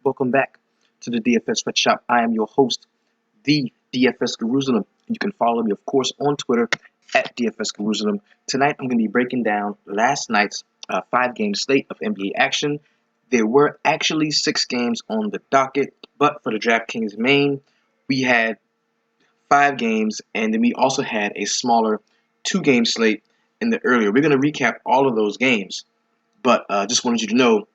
Welcome back to the DFS Sweatshop. I am your host, the DFS Jerusalem. You can follow me, of course, on Twitter at DFS Jerusalem. Tonight, I'm going to be breaking down last night's 5-game slate of NBA action. There were actually 6 games on the docket, but for the DraftKings main, we had 5 games, and then we also had a smaller 2-game slate in the earlier. We're going to recap all of those games, but just wanted you to know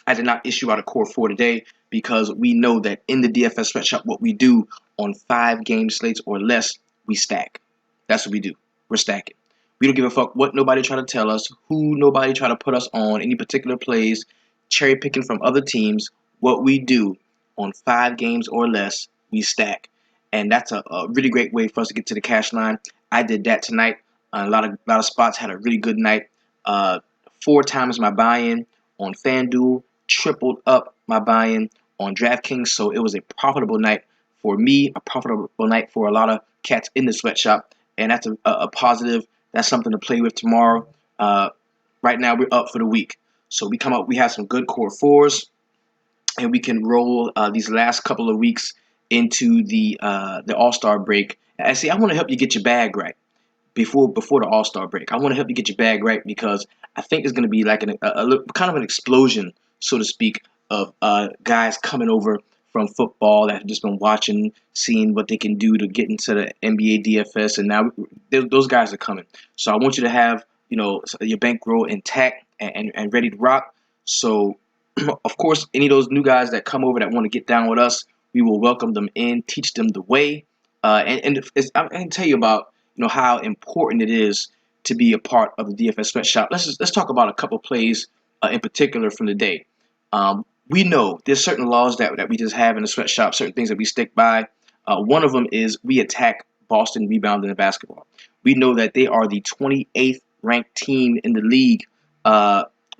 I did not issue out a core 4 today because we know that in the DFS Sweatshop, what we do on 5-game slates or less, we stack. That's what we do. We're stacking. We don't give a fuck what nobody try to tell us, who nobody try to put us on, any particular plays, cherry picking from other teams. What we do on 5 games or less, we stack. And that's a really great way for us to get to the cash line. I did that tonight. A lot of spots had a really good night. 4 times my buy-in on FanDuel, tripled up my buy-in on DraftKings, so it was a profitable night for me, a profitable night for a lot of cats in the sweatshop, and that's a positive. That's something to play with tomorrow. Right now, we're up for the week, so we have some good core 4s, and we can roll these last couple of weeks into the All-Star break. And see, I want to help you get your bag right before the All-Star break. I want to help you get your bag right because I think it's going to be like a kind of an explosion, so to speak, of guys coming over from football that have just been watching, seeing what they can do to get into the NBA DFS, and now those guys are coming. So I want you to have your bankroll intact and ready to rock. So of course, any of those new guys that come over that want to get down with us, we will welcome them in, teach them the way, and I can tell you about how important it is to be a part of the DFS Sweatshop. Let's talk about a couple plays in particular from the day. We know there's certain laws that we just have in the sweatshop, certain things that we stick by. One of them is we attack Boston rebounding in basketball. We know that they are the 28th ranked team in the league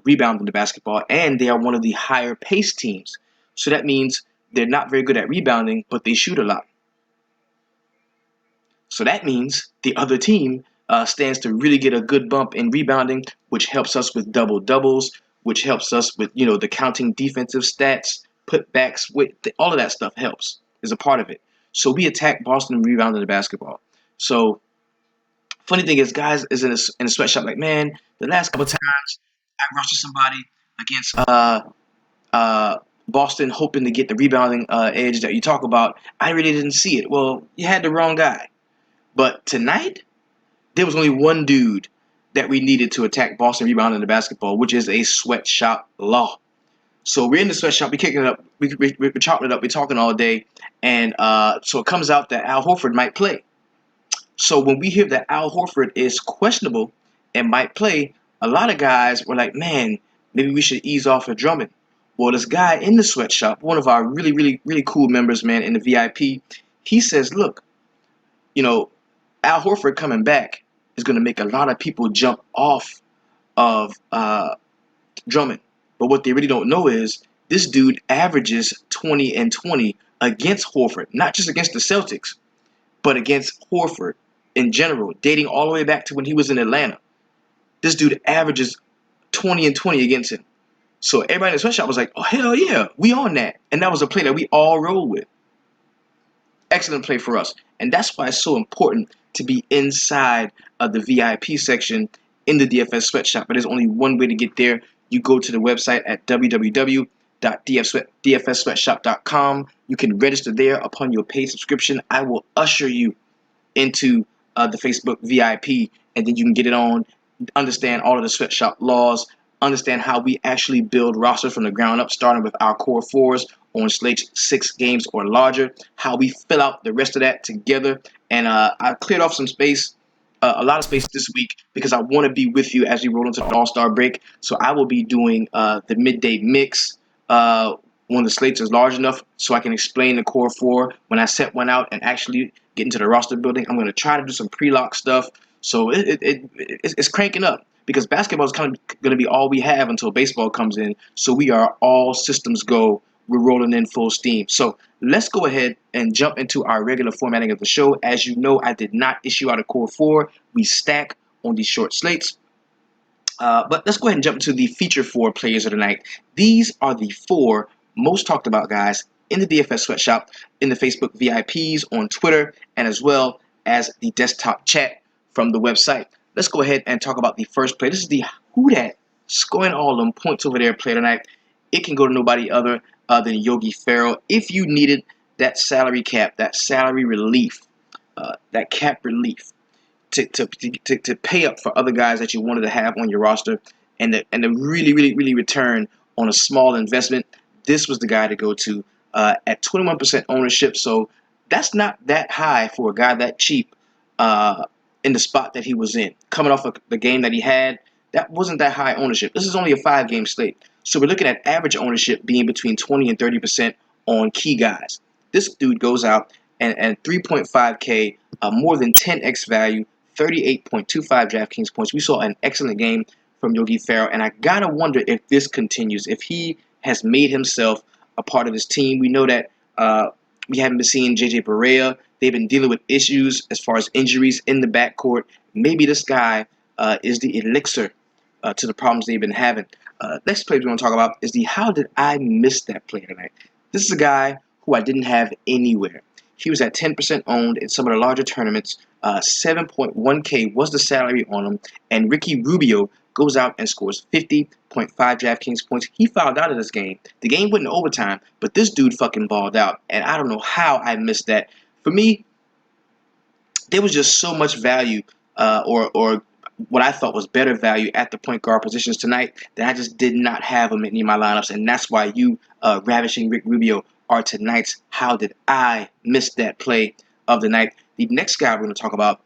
rebounding the basketball, and they are one of the higher paced teams. So that means they're not very good at rebounding, but they shoot a lot. So that means the other team stands to really get a good bump in rebounding, which helps us with double doubles, which helps us with the counting defensive stats, putbacks, with all of that stuff helps, is a part of it. So we attack Boston rebounding the basketball. So funny thing is, guys is in a sweatshop like, man, the last couple times I rushed somebody against Boston, hoping to get the rebounding edge that you talk about. I really didn't see it. Well, you had the wrong guy. But tonight, there was only one dude that we needed to attack Boston rebounding the basketball, which is a sweatshop law. So we're in the sweatshop, we're kicking it up, we're chopping it up, we're talking all day, and so it comes out that Al Horford might play. So when we hear that Al Horford is questionable and might play, a lot of guys were like, man, maybe we should ease off of Drummond. Well, this guy in the sweatshop, one of our really, really, really cool members, man, in the VIP, he says, look, Al Horford coming back is going to make a lot of people jump off of Drummond. But what they really don't know is this dude averages 20 and 20 against Horford, not just against the Celtics, but against Horford in general, dating all the way back to when he was in Atlanta. This dude averages 20 and 20 against him. So everybody in the sweatshop was like, oh, hell yeah, we on that. And that was a play that we all rolled with. Excellent play for us. And that's why it's so important to be inside of the VIP section in the DFS Sweatshop. But there's only one way to get there. You go to the website at www.dfssweatshop.com. You can register there upon your paid subscription. I will usher you into the Facebook VIP, and then you can get it on, understand all of the sweatshop laws, understand how we actually build rosters from the ground up, starting with our core 4s on slates 6 games or larger, how we fill out the rest of that together. And I cleared off some space, a lot of space this week, because I want to be with you as we roll into the All-Star break. So I will be doing the midday mix when the slates is large enough so I can explain the core 4 when I set one out and actually get into the roster building. I'm going to try to do some pre-lock stuff. So it's cranking up, because basketball is kind of going to be all we have until baseball comes in. So we are all systems go. We're rolling in full steam. So let's go ahead and jump into our regular formatting of the show. As you know, I did not issue out a core 4. We stack on these short slates. But let's go ahead and jump into the feature 4 players of the night. These are the 4 most talked about guys in the DFS sweatshop, in the Facebook VIPs, on Twitter, and as well as the desktop chat from the website. Let's go ahead and talk about the first play. This is the who dat scoring all them points over there play tonight. It can go to nobody other than Yogi Ferrell. If you needed that salary cap, that salary relief, that cap relief to pay up for other guys that you wanted to have on your roster and to really return on a small investment, this was the guy to go to at 21% ownership. So that's not that high for a guy that cheap in the spot that he was in. Coming off of the game that he had, that wasn't that high ownership. This is only a 5-game slate. So we're looking at average ownership being between 20 and 30% on key guys. This dude goes out and 3.5K, more than 10x value, 38.25 DraftKings points. We saw an excellent game from Yogi Ferrell, and I gotta wonder if this continues, if he has made himself a part of this team. We know that we haven't been seeing JJ Barea. They've been dealing with issues as far as injuries in the backcourt. Maybe this guy is the elixir to the problems they've been having. Next play we want to talk about is the how did I miss that play tonight? This is a guy who I didn't have anywhere. He was at 10% owned in some of the larger tournaments. 7.1K was the salary on him, and Ricky Rubio goes out and scores 50.5 DraftKings points. He fouled out of this game. The game went in overtime, but this dude fucking balled out, and I don't know how I missed that. For me, there was just so much value, or what I thought was better value at the point guard positions tonight that I just did not have him in any of my lineups, and that's why you, Ravishing Rick Rubio, are tonight's how did I miss that play of the night. The next guy we're going to talk about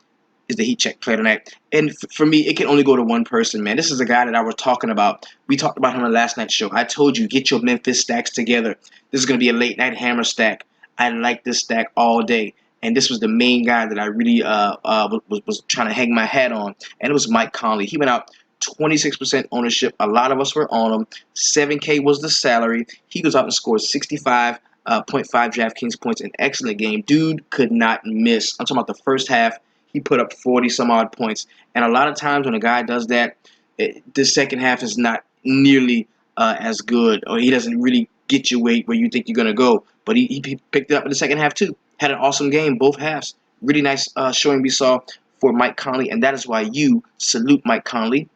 is the heat check player tonight. And for me, it can only go to one person, man. This is a guy that I was talking about. We talked about him on last night's show. I told you, get your Memphis stacks together. This is going to be a late night hammer stack. I like this stack all day. And this was the main guy that I really was trying to hang my hat on. And it was Mike Conley. He went out 26% ownership. A lot of us were on him. 7K was the salary. He goes out and scores 65.5 DraftKings points. An excellent game. Dude could not miss. I'm talking about the first half. He put up 40 some odd points. And a lot of times when a guy does that, the second half is not nearly as good, or he doesn't really get you where you think you're going to go. But he picked it up in the second half too. Had an awesome game, both halves. Really nice showing we saw for Mike Conley, and that is why you salute Mike Conley.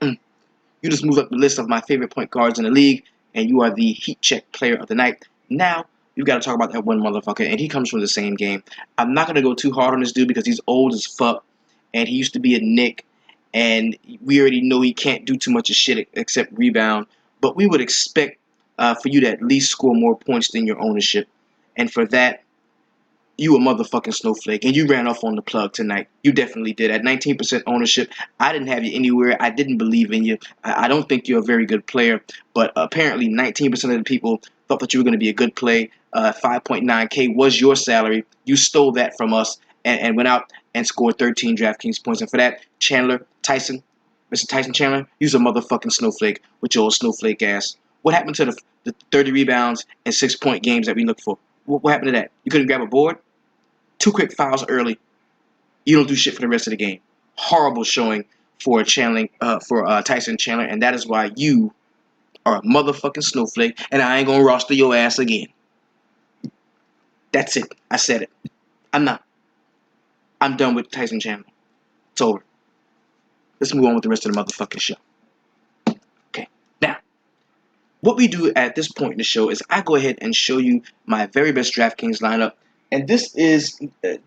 You just moved up the list of my favorite point guards in the league, and you are the heat check player of the night. Now, you've got to talk about that one motherfucker, and he comes from the same game. I'm not going to go too hard on this dude because he's old as fuck, and he used to be a Knick, and we already know he can't do too much of shit except rebound, but we would expect for you to at least score more points than your ownership, and for that, you a motherfucking snowflake, and you ran off on the plug tonight. You definitely did. At 19% ownership, I didn't have you anywhere. I didn't believe in you. I don't think you're a very good player, but apparently 19% of the people thought that you were going to be a good play. 5.9K was your salary. You stole that from us and went out and scored 13 DraftKings points. And for that, Tyson, Mr. Tyson Chandler, you're a motherfucking snowflake with your old snowflake ass. What happened to the 30 rebounds and 6-point games that we look for? What happened to that? You couldn't grab a board? 2 quick fouls early. You don't do shit for the rest of the game. Horrible showing for Tyson Chandler, and that is why you are a motherfucking snowflake, and I ain't gonna roster your ass again. That's it. I said it. I'm not. I'm done with Tyson Chandler. It's over. Let's move on with the rest of the motherfucking show. Okay. Now, what we do at this point in the show is I go ahead and show you my very best DraftKings lineup. And this is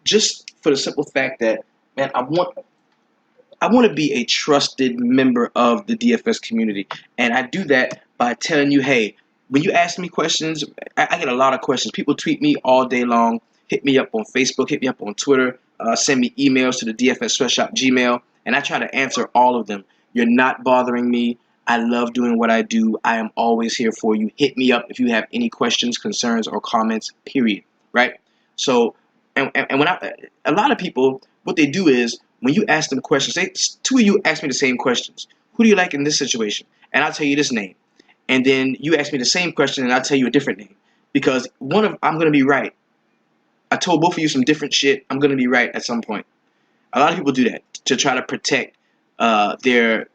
just for the simple fact that, man, I want to be a trusted member of the DFS community. And I do that by telling you, hey, when you ask me questions, I get a lot of questions. People tweet me all day long, hit me up on Facebook, hit me up on Twitter, send me emails to the DFS Sweatshop Gmail, and I try to answer all of them. You're not bothering me. I love doing what I do. I am always here for you. Hit me up if you have any questions, concerns, or comments, period. Right? So, and when a lot of people, what they do is when you ask them questions, say 2 of you ask me the same questions. Who do you like in this situation? And I'll tell you this name. And then you ask me the same question and I'll tell you a different name. Because I'm going to be right. I told both of you some different shit. I'm going to be right at some point. A lot of people do that to try to protect their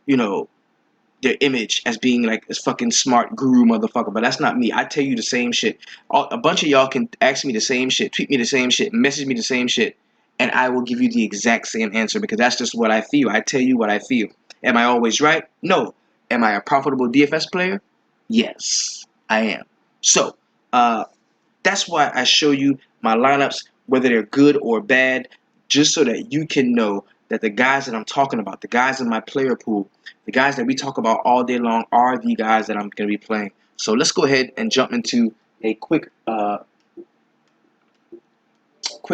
their image as being like this fucking smart guru motherfucker, but that's not me. I tell you the same shit. A bunch of y'all can ask me the same shit, tweet me the same shit, message me the same shit, and I will give you the exact same answer because that's just what I feel. I tell you what I feel. Am I always right? No. Am I a profitable DFS player? Yes, I am. So, that's why I show you my lineups, whether they're good or bad, just so that you can know that the guys that I'm talking about, the guys in my player pool, the guys that we talk about all day long are the guys that I'm going to be playing. So let's go ahead and jump into a quick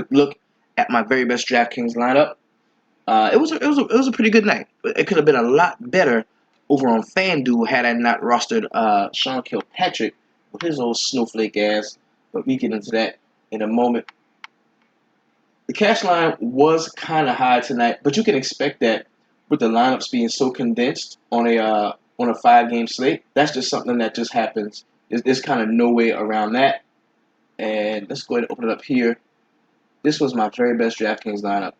look at my very best DraftKings lineup. It was a pretty good night. It could have been a lot better over on FanDuel had I not rostered Sean Kilpatrick with his old snowflake ass. But we get into that in a moment. The cash line was kind of high tonight, but you can expect that with the lineups being so condensed on a 5-game slate. That's just something that just happens. There's kind of no way around that. And let's go ahead and open it up here. This was my very best DraftKings lineup.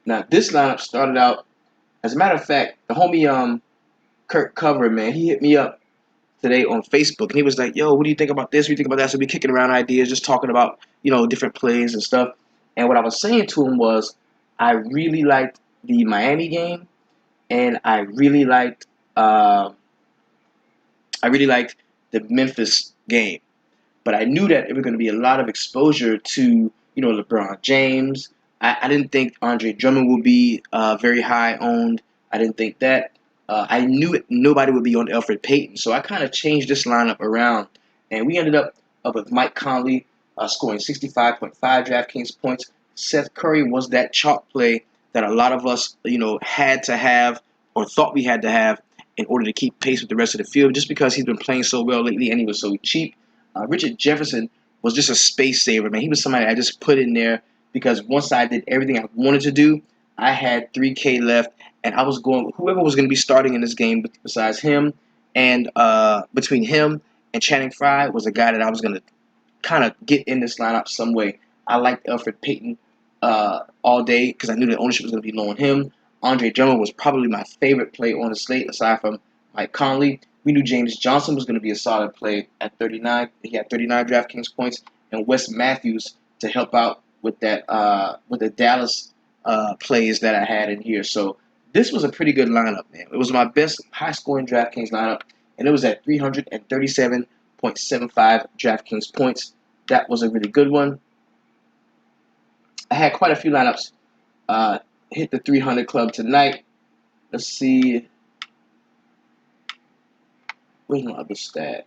Now this lineup started out. As a matter of fact, the homie Kirk Cover, man, he hit me up today on Facebook, and he was like, "Yo, what do you think about this? What do you think about that?" So we kicking around ideas, just talking about different plays and stuff. And what I was saying to him was, I really liked the Miami game, and I really liked the Memphis game. But I knew that it was going to be a lot of exposure to LeBron James. I didn't think Andre Drummond would be very high owned. I didn't think that. I knew nobody would be on Elfrid Payton, so I kind of changed this lineup around, and we ended up with Mike Conley scoring 65.5 DraftKings points. Seth Curry was that chalk play that a lot of us, had to have or thought we had to have in order to keep pace with the rest of the field, just because he's been playing so well lately and he was so cheap. Richard Jefferson was just a space saver, man. He was somebody I just put in there because once I did everything I wanted to do, I had 3K left, and I was going whoever was going to be starting in this game besides him, and between him and Channing Frye was a guy that I was going to kind of get in this lineup some way. I liked Elfrid Payton all day because I knew the ownership was going to be low on him. Andre Drummond was probably my favorite play on the slate aside from Mike Conley. We knew James Johnson was going to be a solid play at 39. He had 39 DraftKings points, and Wes Matthews to help out with that with the Dallas plays that I had in here. So this was a pretty good lineup, man. It was my best high-scoring DraftKings lineup, and it was at 337.75 DraftKings points. That was a really good one. I had quite a few lineups hit the 300 club tonight. Let's see. Where's my other stat?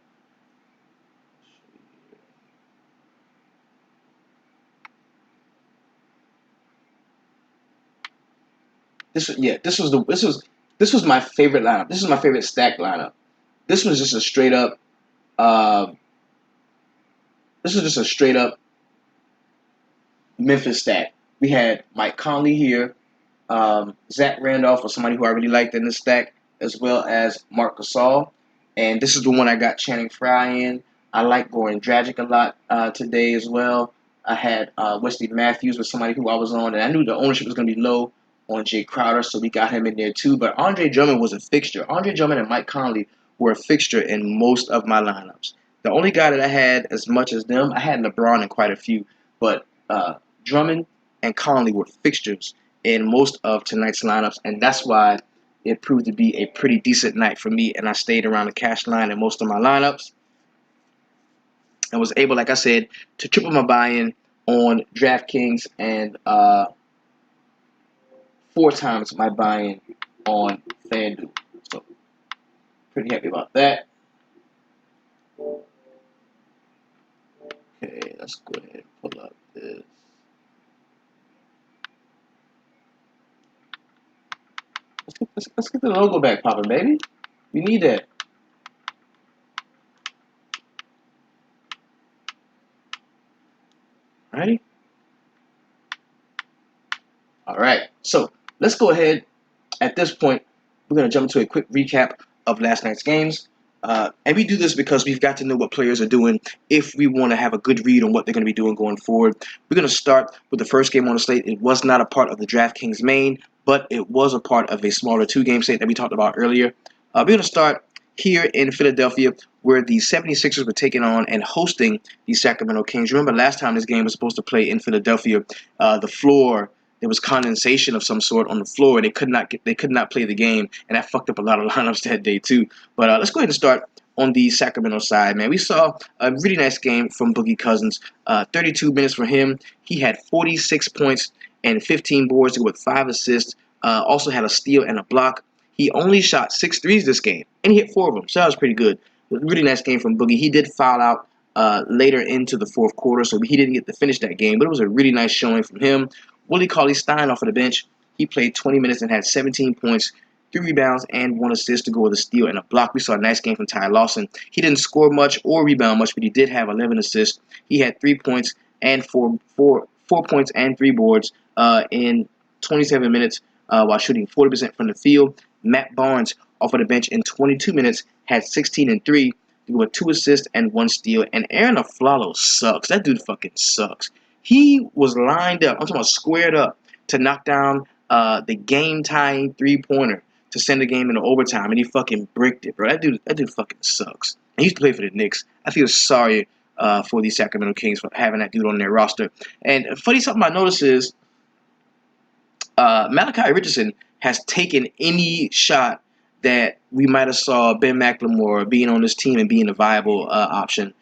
This was my favorite lineup. This is my favorite stack lineup. This was just a straight up. This was just a straight up Memphis stack. We had Mike Conley here, Zach Randolph was somebody who I really liked in this stack, as well as Marc Gasol. And this is the one I got Channing Frye in. I like Goran Dragic a lot today as well. I had Wesley Matthews with somebody who I was on, and I knew the ownership was going to be low on Jay Crowder, so we got him in there too. But Andre Drummond was a fixture. Andre Drummond and Mike Conley were a fixture in most of my lineups. The only guy that I had as much as them, I had LeBron in quite a few, but Drummond and Conley were fixtures in most of tonight's lineups, and that's why it proved to be a pretty decent night for me, and I stayed around the cash line in most of my lineups and was able, like I said, to triple my buy-in on DraftKings and 4 times my buy-in on FanDuel. So, pretty happy about that. Okay, let's go ahead and pull up this. Let's get the logo back popping, baby. We need that. Ready? All right. So let's go ahead. At this point, we're going to jump into a quick recap of last night's games. And we do this because we've got to know what players are doing if we want to have a good read on what they're going to be doing going forward. We're going to start with the first game on the slate. It was not a part of the DraftKings main, but it was a part of a smaller two-game set that we talked about earlier. We're going to start here in Philadelphia, where the 76ers were taking on and hosting the Sacramento Kings. Remember, last time this game was supposed to play in Philadelphia, the floor, there was condensation of some sort on the floor, and they could not play the game, and that fucked up a lot of lineups that day too. But let's go ahead and start on the Sacramento side, man. We saw a really nice game from Boogie Cousins. 32 minutes for him. He had 46 points and 15 boards with 5 assists. Also had a steal and a block. He only shot 6 threes this game, and he hit 4 of them, so that was pretty good. Really nice game from Boogie. He did foul out later into the fourth quarter, so he didn't get to finish that game, but it was a really nice showing from him. Willie Cauley-Stein off of the bench. He played 20 minutes and had 17 points, 3 rebounds, and 1 assist to go with a steal and a block. We saw a nice game from Ty Lawson. He didn't score much or rebound much, but he did have 11 assists. He had 3 points and 4 points and 3 boards in 27 minutes while shooting 40% from the field. Matt Barnes off of the bench in 22 minutes had 16 and 3 with 2 assists and 1 steal. And Aaron Aflalo sucks. That dude fucking sucks. He was lined up, I'm talking about squared up, to knock down the game-tying three-pointer to send the game into overtime, and he fucking bricked it, bro. That dude fucking sucks. And he used to play for the Knicks. I feel sorry for the Sacramento Kings for having that dude on their roster. And funny something I noticed is Malachi Richardson has taken any shot that we might have saw Ben McLemore being on this team and being a viable option.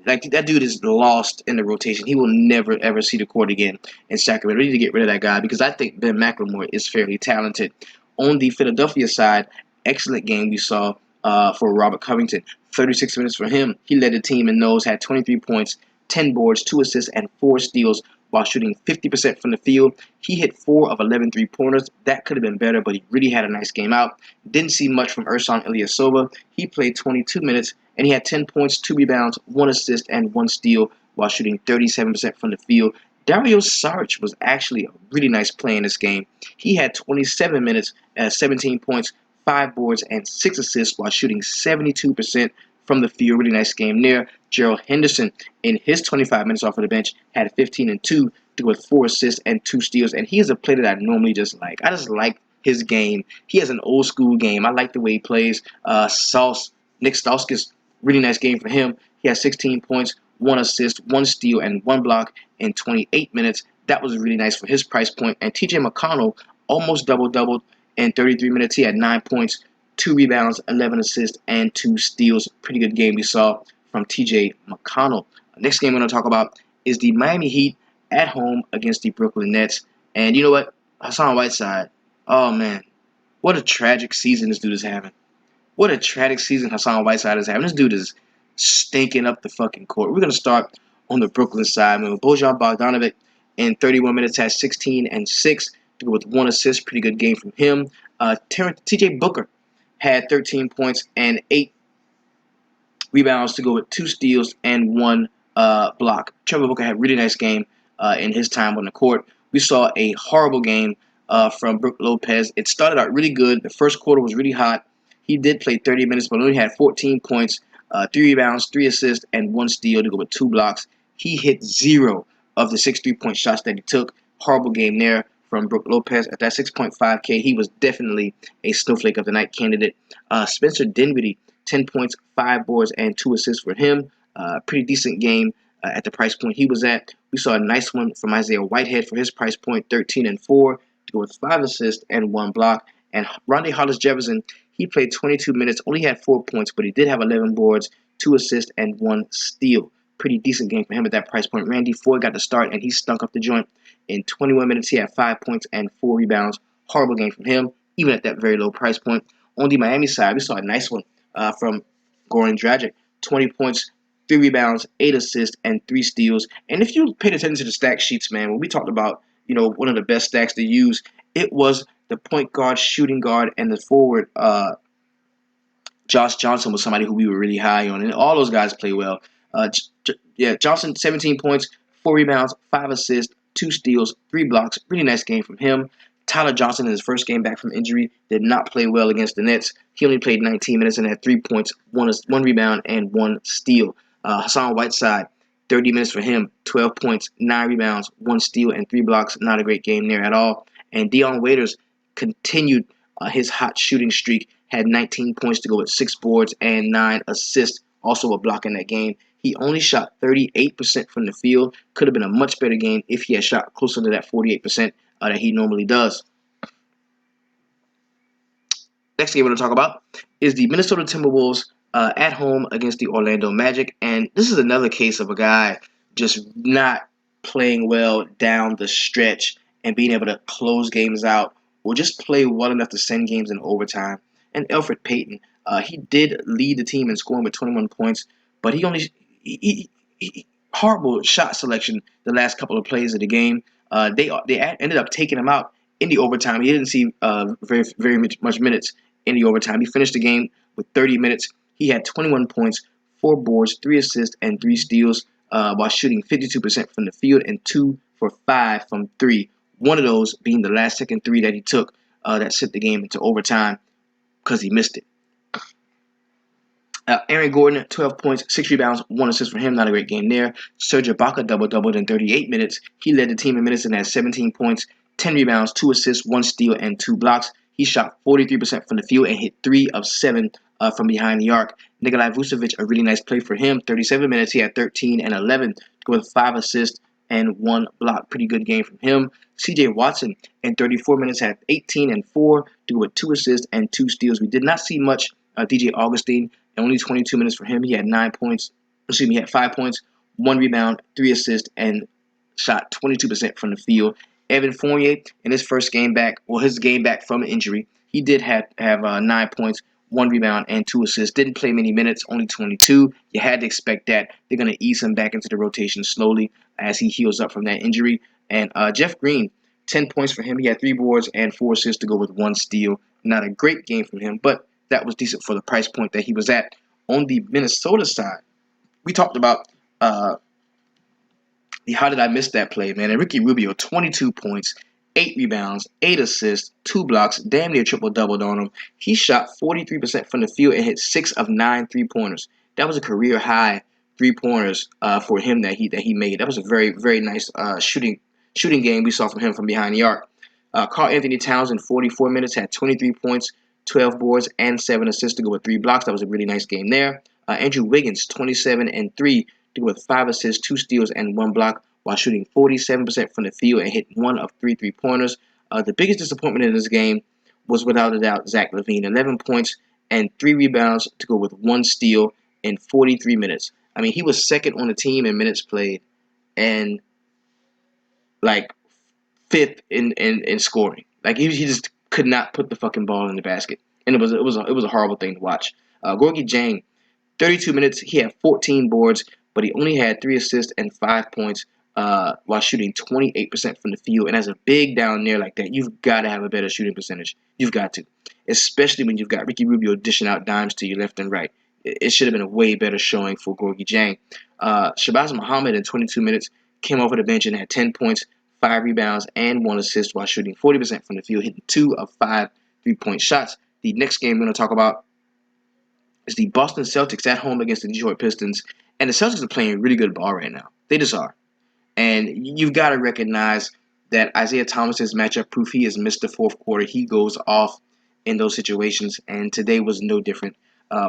Like, that dude is lost in the rotation. He will never ever see the court again in Sacramento. We need to get rid of that guy because I think Ben McLemore is fairly talented. On the Philadelphia side, excellent game we saw for Robert Covington. 36 minutes for him. He led the team in those, had 23 points, 10 boards, 2 assists, and 4 steals while shooting 50% from the field. He hit 4 of 11 three-pointers. That could have been better, but he really had a nice game out. Didn't see much from Ersan Ilyasova. He played 22 minutes, and he had 10 points, 2 rebounds, 1 assist, and 1 steal while shooting 37% from the field. Dario Saric was actually a really nice play in this game. He had 27 minutes, 17 points, 5 boards, and 6 assists while shooting 72% from the field. Really nice game there. Gerald Henderson, in his 25 minutes off of the bench, had 15 and 2 with 4 assists and 2 steals. And he is a player that I normally just like. I just like his game. He has an old school game. I like the way he plays. Nick Stauskas, really nice game for him. He had 16 points, 1 assist, 1 steal, and 1 block in 28 minutes. That was really nice for his price point. And TJ McConnell almost doubled in 33 minutes. He had 9 points, 2 rebounds, 11 assists, and 2 steals. Pretty good game we saw from TJ McConnell. Next game we're going to talk about is the Miami Heat at home against the Brooklyn Nets. And you know what? Hassan Whiteside, oh man, what a tragic season this dude is having. What a tragic season Hassan Whiteside is having. This dude is stinking up the fucking court. We're going to start on the Brooklyn side. With Bojan Bogdanovic in 31 minutes had 16 and 6 with 1 assist. Pretty good game from him. TJ Booker had 13 points and 8 rebounds to go with 2 steals and 1 block. Trevor Booker had a really nice game in his time on the court. We saw a horrible game from Brook Lopez. It started out really good. The first quarter was really hot. He did play 30 minutes, but only had 14 points, 3 rebounds, 3 assists, and 1 steal to go with 2 blocks. He hit 0 of the 6 3-point shots that he took. Horrible game there from Brook Lopez. At that 6.5K, he was definitely a Snowflake of the Night candidate. Spencer Dinwiddie, 10 points, 5 boards, and 2 assists for him. Pretty decent game at the price point he was at. We saw a nice one from Isaiah Whitehead for his price point, 13 and 4, to go with 5 assists and 1 block. And Rondae Hollis-Jefferson, he played 22 minutes, only had 4 points, but he did have 11 boards, 2 assists, and 1 steal. Pretty decent game for him at that price point. Randy Foye got the start, and he stunk up the joint. In 21 minutes, he had 5 points and 4 rebounds. Horrible game from him, even at that very low price point. On the Miami side, we saw a nice one from Goran Dragic. 20 points, 3 rebounds, 8 assists, and 3 steals. And if you paid attention to the stack sheets, man, when we talked about, one of the best stacks to use, it was the point guard, shooting guard, and the forward. Josh Johnson was somebody who we were really high on, and all those guys play well. Johnson, 17 points, 4 rebounds, 5 assists, 2 steals, 3 blocks. Really nice game from him. Tyler Johnson, in his first game back from injury, did not play well against the Nets. He only played 19 minutes and had 3 points, 1 rebound, and 1 steal. Hassan Whiteside, 30 minutes for him, 12 points, 9 rebounds, 1 steal, and 3 blocks. Not a great game there at all. And Dion Waiters continued his hot shooting streak, had 19 points to go with 6 boards and 9 assists, also a block in that game. He only shot 38% from the field. Could have been a much better game if he had shot closer to that 48% that he normally does. Next game we're going to talk about is the Minnesota Timberwolves at home against the Orlando Magic. And this is another case of a guy just not playing well down the stretch and being able to close games out or just play well enough to send games in overtime. And Elfrid Payton, he did lead the team in scoring with 21 points, but he horrible shot selection the last couple of plays of the game. They ended up taking him out in the overtime. He didn't see very much minutes in the overtime. He finished the game with 30 minutes. He had 21 points, 4 boards, 3 assists, and 3 steals while shooting 52% from the field and 2 for 5 from 3. One of those being the last second 3 that he took that sent the game into overtime because he missed it. Aaron Gordon, 12 points, 6 rebounds, 1 assist for him. Not a great game there. Serge Ibaka doubled in 38 minutes. He led the team in minutes and had 17 points, 10 rebounds, 2 assists, 1 steal, and 2 blocks. He shot 43% from the field and hit 3 of 7 from behind the arc. Nikolai Vucevic, a really nice play for him. 37 minutes, he had 13 and 11 with 5 assists and 1 block. Pretty good game from him. CJ Watson, in 34 minutes, had 18 and 4 with 2 assists and 2 steals. We did not see much DJ Augustine. Only 22 minutes for him. He had 9 points. He had 5 points, 1 rebound, 3 assists, and shot 22% from the field. Evan Fournier, in his first game back, his game back from injury, he did have 9 points, 1 rebound, and 2 assists. Didn't play many minutes, only 22. You had to expect that. They're going to ease him back into the rotation slowly as he heals up from that injury. And Jeff Green, 10 points for him. He had 3 boards and 4 assists to go with 1 steal. Not a great game from him, but that was decent for the price point that he was at. On the Minnesota side, we talked about how did I miss that play, man? And Ricky Rubio, 22 points, 8 rebounds, 8 assists, 2 blocks, damn near triple-doubled on him. He shot 43% from the field and hit 6 of 9 3-pointers. That was a career-high 3-pointers for him that he made. That was a very, very nice shooting game we saw from him from behind the arc. Karl Anthony Towns in 44 minutes had 23 points, 12 boards, and 7 assists to go with 3 blocks. That was a really nice game there. Andrew Wiggins, 27 and 3 to go with 5 assists, 2 steals, and 1 block while shooting 47% from the field and hit 1 of 3 3-pointers. The biggest disappointment in this game was without a doubt Zach LaVine. 11 points and 3 rebounds to go with 1 steal in 43 minutes. I mean, he was second on the team in minutes played and like 5th in scoring. Like he just could not put the fucking ball in the basket, and it was a horrible thing to watch. Gorgui Dieng, 32 minutes, he had 14 boards, but he only had 3 assists and 5 points while shooting 28% from the field. And as a big down there like that, you've got to have a better shooting percentage. You've got to, especially when you've got Ricky Rubio dishing out dimes to you left and right. It should have been a way better showing for Gorgui Dieng. Shabazz Muhammad in 22 minutes came off of the bench and had 10 points, 5 rebounds, and 1 assist while shooting 40% from the field, hitting 2 of 5 3-point shots. The next game we're going to talk about is the Boston Celtics at home against the Detroit Pistons. And the Celtics are playing really good ball right now. They just are. And you've got to recognize that Isaiah Thomas is matchup proof. He has missed the 4th quarter. He goes off in those situations, and today was no different.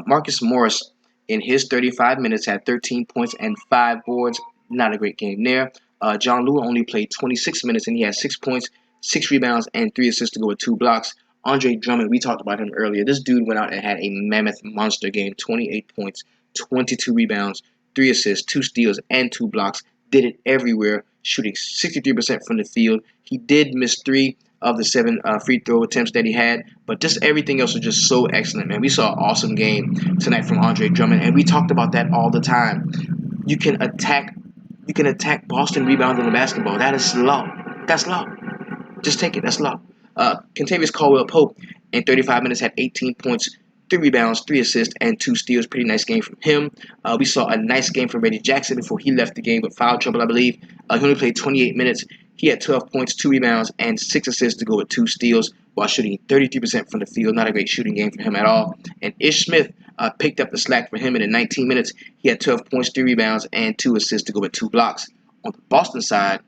Marcus Morris, in his 35 minutes, had 13 points and 5 boards. Not a great game there. John Lua only played 26 minutes, and he had 6 points, 6 rebounds, and 3 assists to go with 2 blocks. Andre Drummond, we talked about him earlier. This dude went out and had a mammoth monster game. 28 points, 22 rebounds, 3 assists, 2 steals, and 2 blocks. Did it everywhere, shooting 63% from the field. He did miss 3 of the 7 free throw attempts that he had, but just everything else was just so excellent, man. We saw an awesome game tonight from Andre Drummond, and we talked about that all the time. You can attack Boston rebounding the basketball. That is law. That's law. Just take it. That's law. Kentavious Caldwell-Pope in 35 minutes had 18 points, 3 rebounds, 3 assists, and 2 steals. Pretty nice game from him. We saw a nice game from Reggie Jackson before he left the game with foul trouble, I believe. He only played 28 minutes. He had 12 points, 2 rebounds, and 6 assists to go with 2 steals while shooting 33% from the field. Not a great shooting game for him at all. And Ish Smith picked up the slack for him in the 19 minutes. He had 12 points, 3 rebounds, and 2 assists to go with 2 blocks. On the Boston side,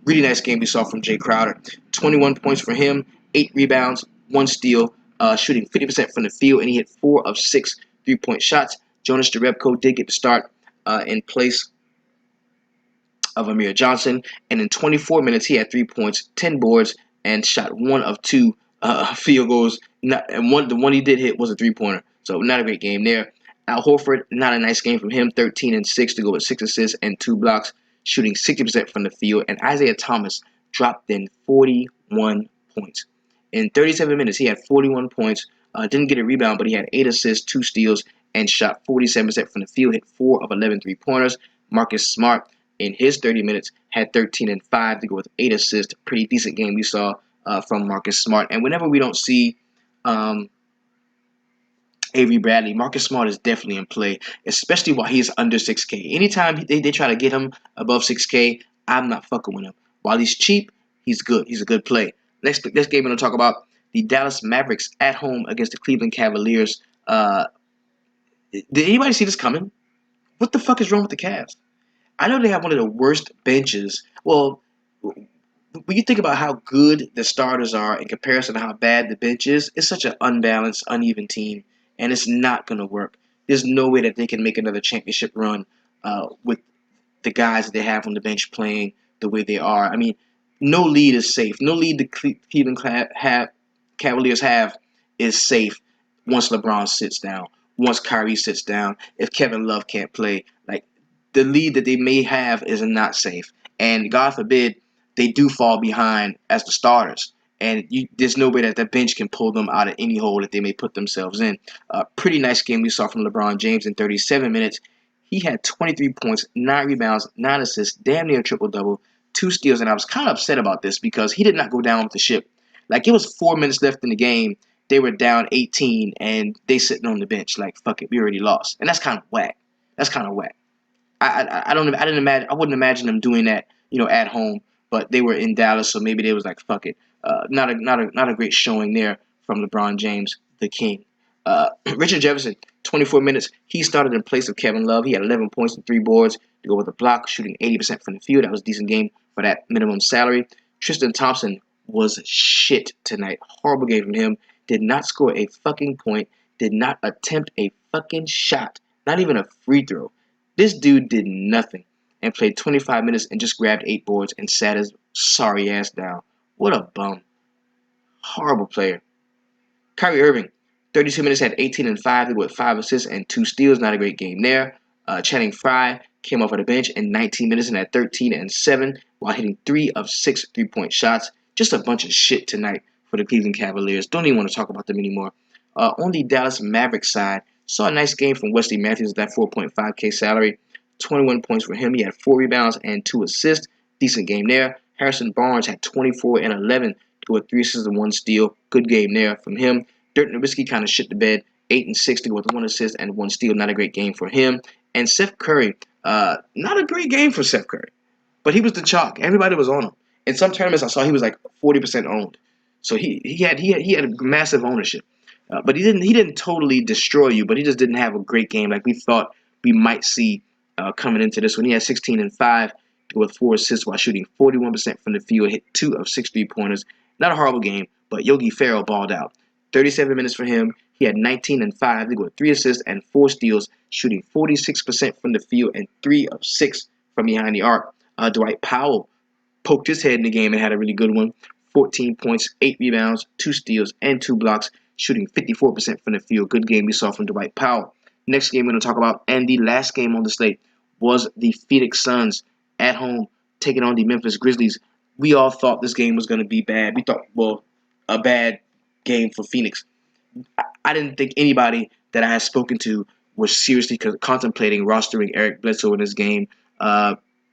really nice game we saw from Jay Crowder. 21 points for him 8 rebounds, 1 steal, shooting 50% from the field, and he hit 4 of 6 3-point shots. Jonas Jerebko did get the start in place of Amir Johnson, and in 24 minutes he had 3 points, 10 boards, and shot 1 of 2 field goals. The one he did hit was a 3-pointer, so not a great game there. Al Horford, not a nice game from him, 13 and 6 to go with 6 assists and 2 blocks, shooting 60% from the field. And Isaiah Thomas dropped in 41 points. In 37 minutes, he had 41 points, didn't get a rebound, but he had 8 assists, 2 steals, and shot 47% from the field, hit 4 of 11 3-pointers. Marcus Smart, in his 30 minutes, had 13 and 5 to go with 8 assists. Pretty decent game we saw from Marcus Smart. And whenever we don't see Avery Bradley, Marcus Smart is definitely in play, especially while he's under 6K. Anytime they try to get him above 6K, I'm not fucking with him. While he's cheap, he's good. He's a good play. Next game we're going to talk about the Dallas Mavericks at home against the Cleveland Cavaliers. Did anybody see this coming? What the fuck is wrong with the Cavs? I know they have one of the worst benches. Well, when you think about how good the starters are in comparison to how bad the bench is, it's such an unbalanced, uneven team, and it's not going to work. There's no way that they can make another championship run with the guys that they have on the bench playing the way they are. I mean, no lead is safe. No lead the Cleveland Cavaliers have is safe once LeBron sits down, once Kyrie sits down, if Kevin Love can't play. Like, the lead that they may have is not safe. And God forbid they do fall behind as the starters. And there's no way that the bench can pull them out of any hole that they may put themselves in. Pretty nice game we saw from LeBron James in 37 minutes. He had 23 points, 9 rebounds, 9 assists, damn near triple-double, 2 steals. And I was kind of upset about this because he did not go down with the ship. Like, it was 4 minutes left in the game. They were down 18, and they sitting on the bench. Like, fuck it, we already lost. And that's kind of whack. That's kind of whack. I wouldn't imagine them doing that, at home. But they were in Dallas, so maybe they was like, fuck it. Not a great showing there from LeBron James, the king. Richard Jefferson, 24 minutes. He started in place of Kevin Love. He had 11 points and 3 boards to go with a block, shooting 80% from the field. That was a decent game for that minimum salary. Tristan Thompson was shit tonight. Horrible game from him. Did not score a fucking point. Did not attempt a fucking shot. Not even a free throw. This dude did nothing and played 25 minutes and just grabbed 8 boards and sat his sorry ass down. What a bum. Horrible player. Kyrie Irving, 32 minutes, had 18 and 5 with 5 assists and 2 steals. Not a great game there. Channing Frye came off of the bench in 19 minutes and had 13 and 7 while hitting 3 of 6 3-point shots. Just a bunch of shit tonight for the Cleveland Cavaliers. Don't even want to talk about them anymore. On the Dallas Mavericks side, saw a nice game from Wesley Matthews at that 4.5K salary. 21 points for him. He had 4 rebounds and 2 assists. Decent game there. Harrison Barnes had 24 and 11 with 3 assists and 1 steal. Good game there from him. Dirk Nowitzki kind of shit the bed. 8 and 6 to go with 1 assist and 1 steal. Not a great game for him. And Seth Curry, not a great game for Seth Curry. But he was the chalk. Everybody was on him. In some tournaments I saw he was like 40% owned. So he had a massive ownership. But he didn't totally destroy you, but he just didn't have a great game like we thought we might see coming into this one. He had 16 and 5 with 4 assists while shooting 41% from the field, hit 2 of 6 3-pointers. Not a horrible game, but Yogi Ferrell balled out. 37 minutes for him. He had 19 and 5 with 3 assists and 4 steals, shooting 46% from the field and 3 of 6 from behind the arc. Dwight Powell poked his head in the game and had a really good one. 14 points, 8 rebounds, 2 steals, and 2 blocks, shooting 54% from the field. Good game we saw from Dwight Powell. Next game we're going to talk about, and the last game on the slate, was the Phoenix Suns at home taking on the Memphis Grizzlies. We all thought this game was going to be bad. We thought, well, a bad game for Phoenix. I didn't think anybody that I had spoken to was seriously contemplating rostering Eric Bledsoe in this game.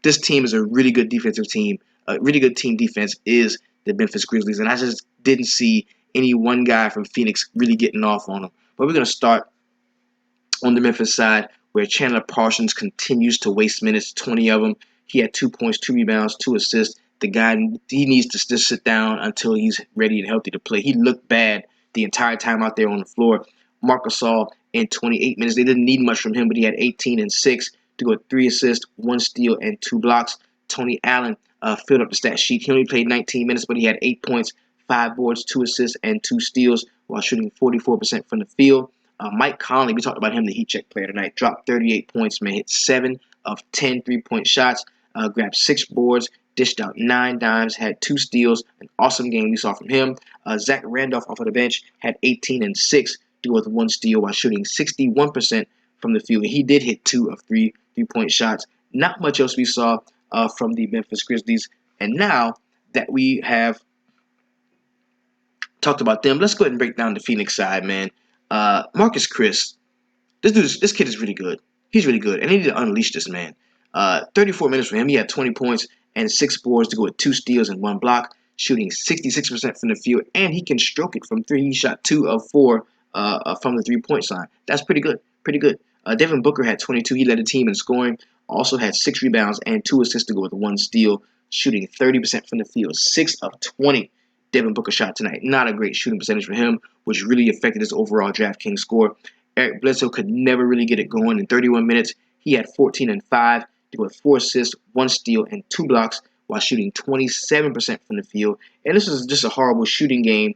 This team is a really good defensive team. A really good team defense is the Memphis Grizzlies, and I just didn't see any one guy from Phoenix really getting off on them. But we're going to start on the Memphis side, where Chandler Parsons continues to waste minutes, 20 of them. He had 2 points, 2 rebounds, 2 assists. The guy, he needs to just sit down until he's ready and healthy to play. He looked bad the entire time out there on the floor. Marc Gasol in 28 minutes. They didn't need much from him, but he had 18 and 6 to go with 3 assists, 1 steal, and 2 blocks. Tony Allen filled up the stat sheet. He only played 19 minutes, but he had 8 points, 5 boards, 2 assists, and 2 steals while shooting 44% from the field. Mike Conley, we talked about him, the heat check player tonight, dropped 38 points, man, hit 7 of 10 3-point shots, grabbed 6 boards, dished out 9 dimes, had 2 steals, an awesome game we saw from him. Zach Randolph off of the bench had 18 and 6 to go with 1 steal while shooting 61% from the field. And he did hit 2 of 3 3-point shots. Not much else we saw from the Memphis Grizzlies. And now that we have talked about them, let's go ahead and break down the Phoenix side, man. Marcus Chris, this kid is really good. He's really good, and they need to unleash this man. 34 minutes for him. He had 20 points and 6 boards to go with 2 steals and 1 block, shooting 66% from the field, and he can stroke it from 3. He shot 2 of 4 from the 3-point line. That's pretty good. Pretty good. Devin Booker had 22. He led the team in scoring. Also had 6 rebounds and 2 assists to go with 1 steal, shooting 30% from the field. 6 of 20 Devin Booker shot tonight. Not a great shooting percentage for him, which really affected his overall DraftKings score. Eric Bledsoe could never really get it going. In 31 minutes, he had 14 and 5 to go with 4 assists, 1 steal, and 2 blocks while shooting 27% from the field. And this was just a horrible shooting game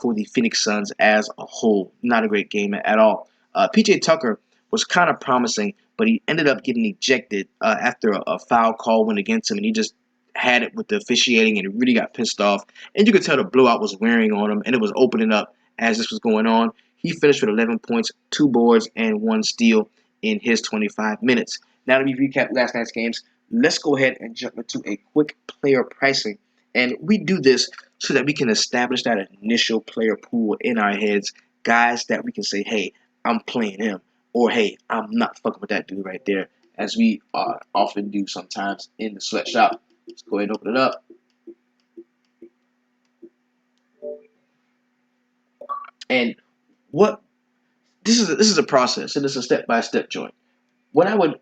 for the Phoenix Suns as a whole. Not a great game at all. PJ Tucker was kind of promising, but he ended up getting ejected after a foul call went against him, and he just had it with the officiating, and he really got pissed off. And you could tell the blowout was wearing on him, and it was opening up as this was going on. He finished with 11 points, 2 boards, and 1 steal in his 25 minutes. Now that we've recapped last night's games, let's go ahead and jump into a quick player pricing. And we do this so that we can establish that initial player pool in our heads, guys that we can say, hey, I'm playing him, or hey, I'm not fucking with that dude right there, as we often do sometimes in the sweatshop. Let's go ahead and open it up. And what this is a process, and it's a step-by-step joint. What I would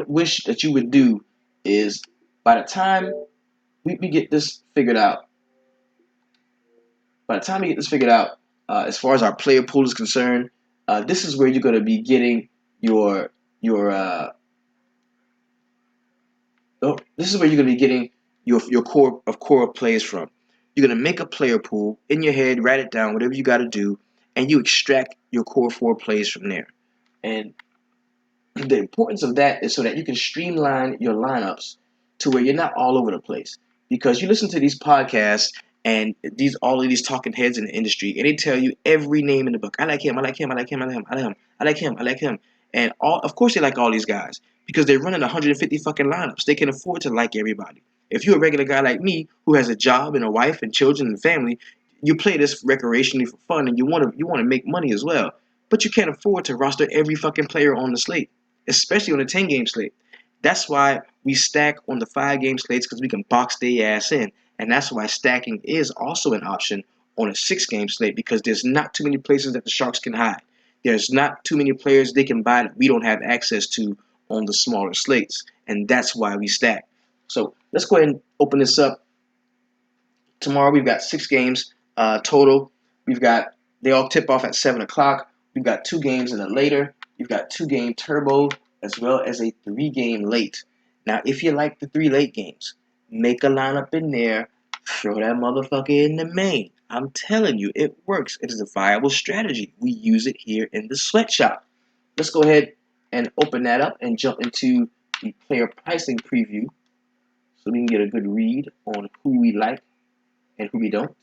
wish that you would do is, by the time we get this figured out, as far as our player pool is concerned, this is where you're going to be getting your core players from. You're going to make a player pool in your head, write it down, whatever you got to do, and you extract your core 4 plays from there. And the importance of that is so that you can streamline your lineups to where you're not all over the place. Because you listen to these podcasts and all of these talking heads in the industry, and they tell you every name in the book. I like him, I like him, I like him, I like him, I like him, I like him, I like him. And of course they like all these guys because they're running 150 fucking lineups. They can afford to like everybody. If you're a regular guy like me who has a job and a wife and children and family, you play this recreationally for fun, and you want to make money as well. But you can't afford to roster every fucking player on the slate, especially on a 10-game slate. That's why we stack on the 5-game slates, because we can box their ass in. And that's why stacking is also an option on a 6-game slate, because there's not too many places that the Sharks can hide. There's not too many players they can buy that we don't have access to on the smaller slates. And that's why we stack. So let's go ahead and open this up. Tomorrow we've got 6 games total. They all tip off at 7 o'clock. We've got 2 games in the later. You've got 2-game turbo as well as a 3-game late. Now, if you like the 3 late games, make a lineup in there, throw that motherfucker in the main. I'm telling you, it works. It is a viable strategy. We use it here in the sweatshop. Let's go ahead and open that up and jump into the player pricing preview so we can get a good read on who we like and who we don't.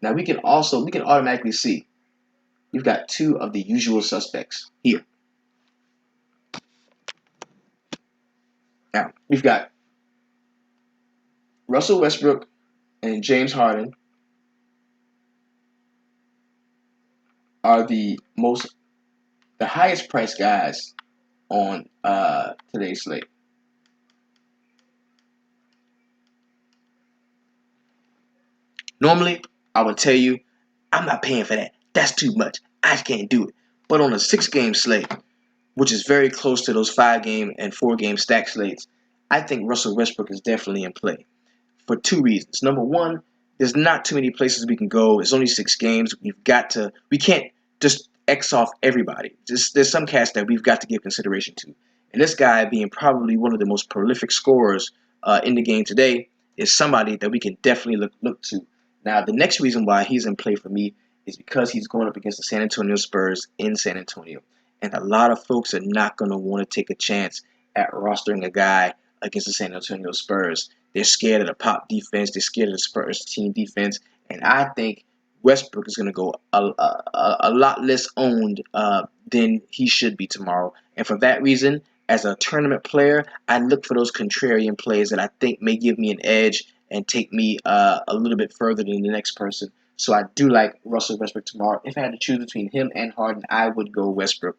Now, we can automatically see we've got 2 of the usual suspects here. Now, we've got Russell Westbrook and James Harden are the highest priced guys on today's slate. Normally, I would tell you, I'm not paying for that. That's too much. I can't do it. But on a 6-game slate, which is very close to those 5-game and 4-game stack slates, I think Russell Westbrook is definitely in play for 2 reasons. Number one, there's not too many places we can go. It's only 6 games. We can't just X off everybody. There's some cats that we've got to give consideration to. And this guy being probably one of the most prolific scorers in the game today, is somebody that we can definitely look to. Now, the next reason why he's in play for me is because he's going up against the San Antonio Spurs in San Antonio. And a lot of folks are not going to want to take a chance at rostering a guy against the San Antonio Spurs. They're scared of the pop defense. They're scared of the Spurs team defense. And I think Westbrook is going to go a lot less owned than he should be tomorrow. And for that reason, as a tournament player, I look for those contrarian plays that I think may give me an edge and take me a little bit further than the next person. So I do like Russell Westbrook tomorrow. If I had to choose between him and Harden, I would go Westbrook.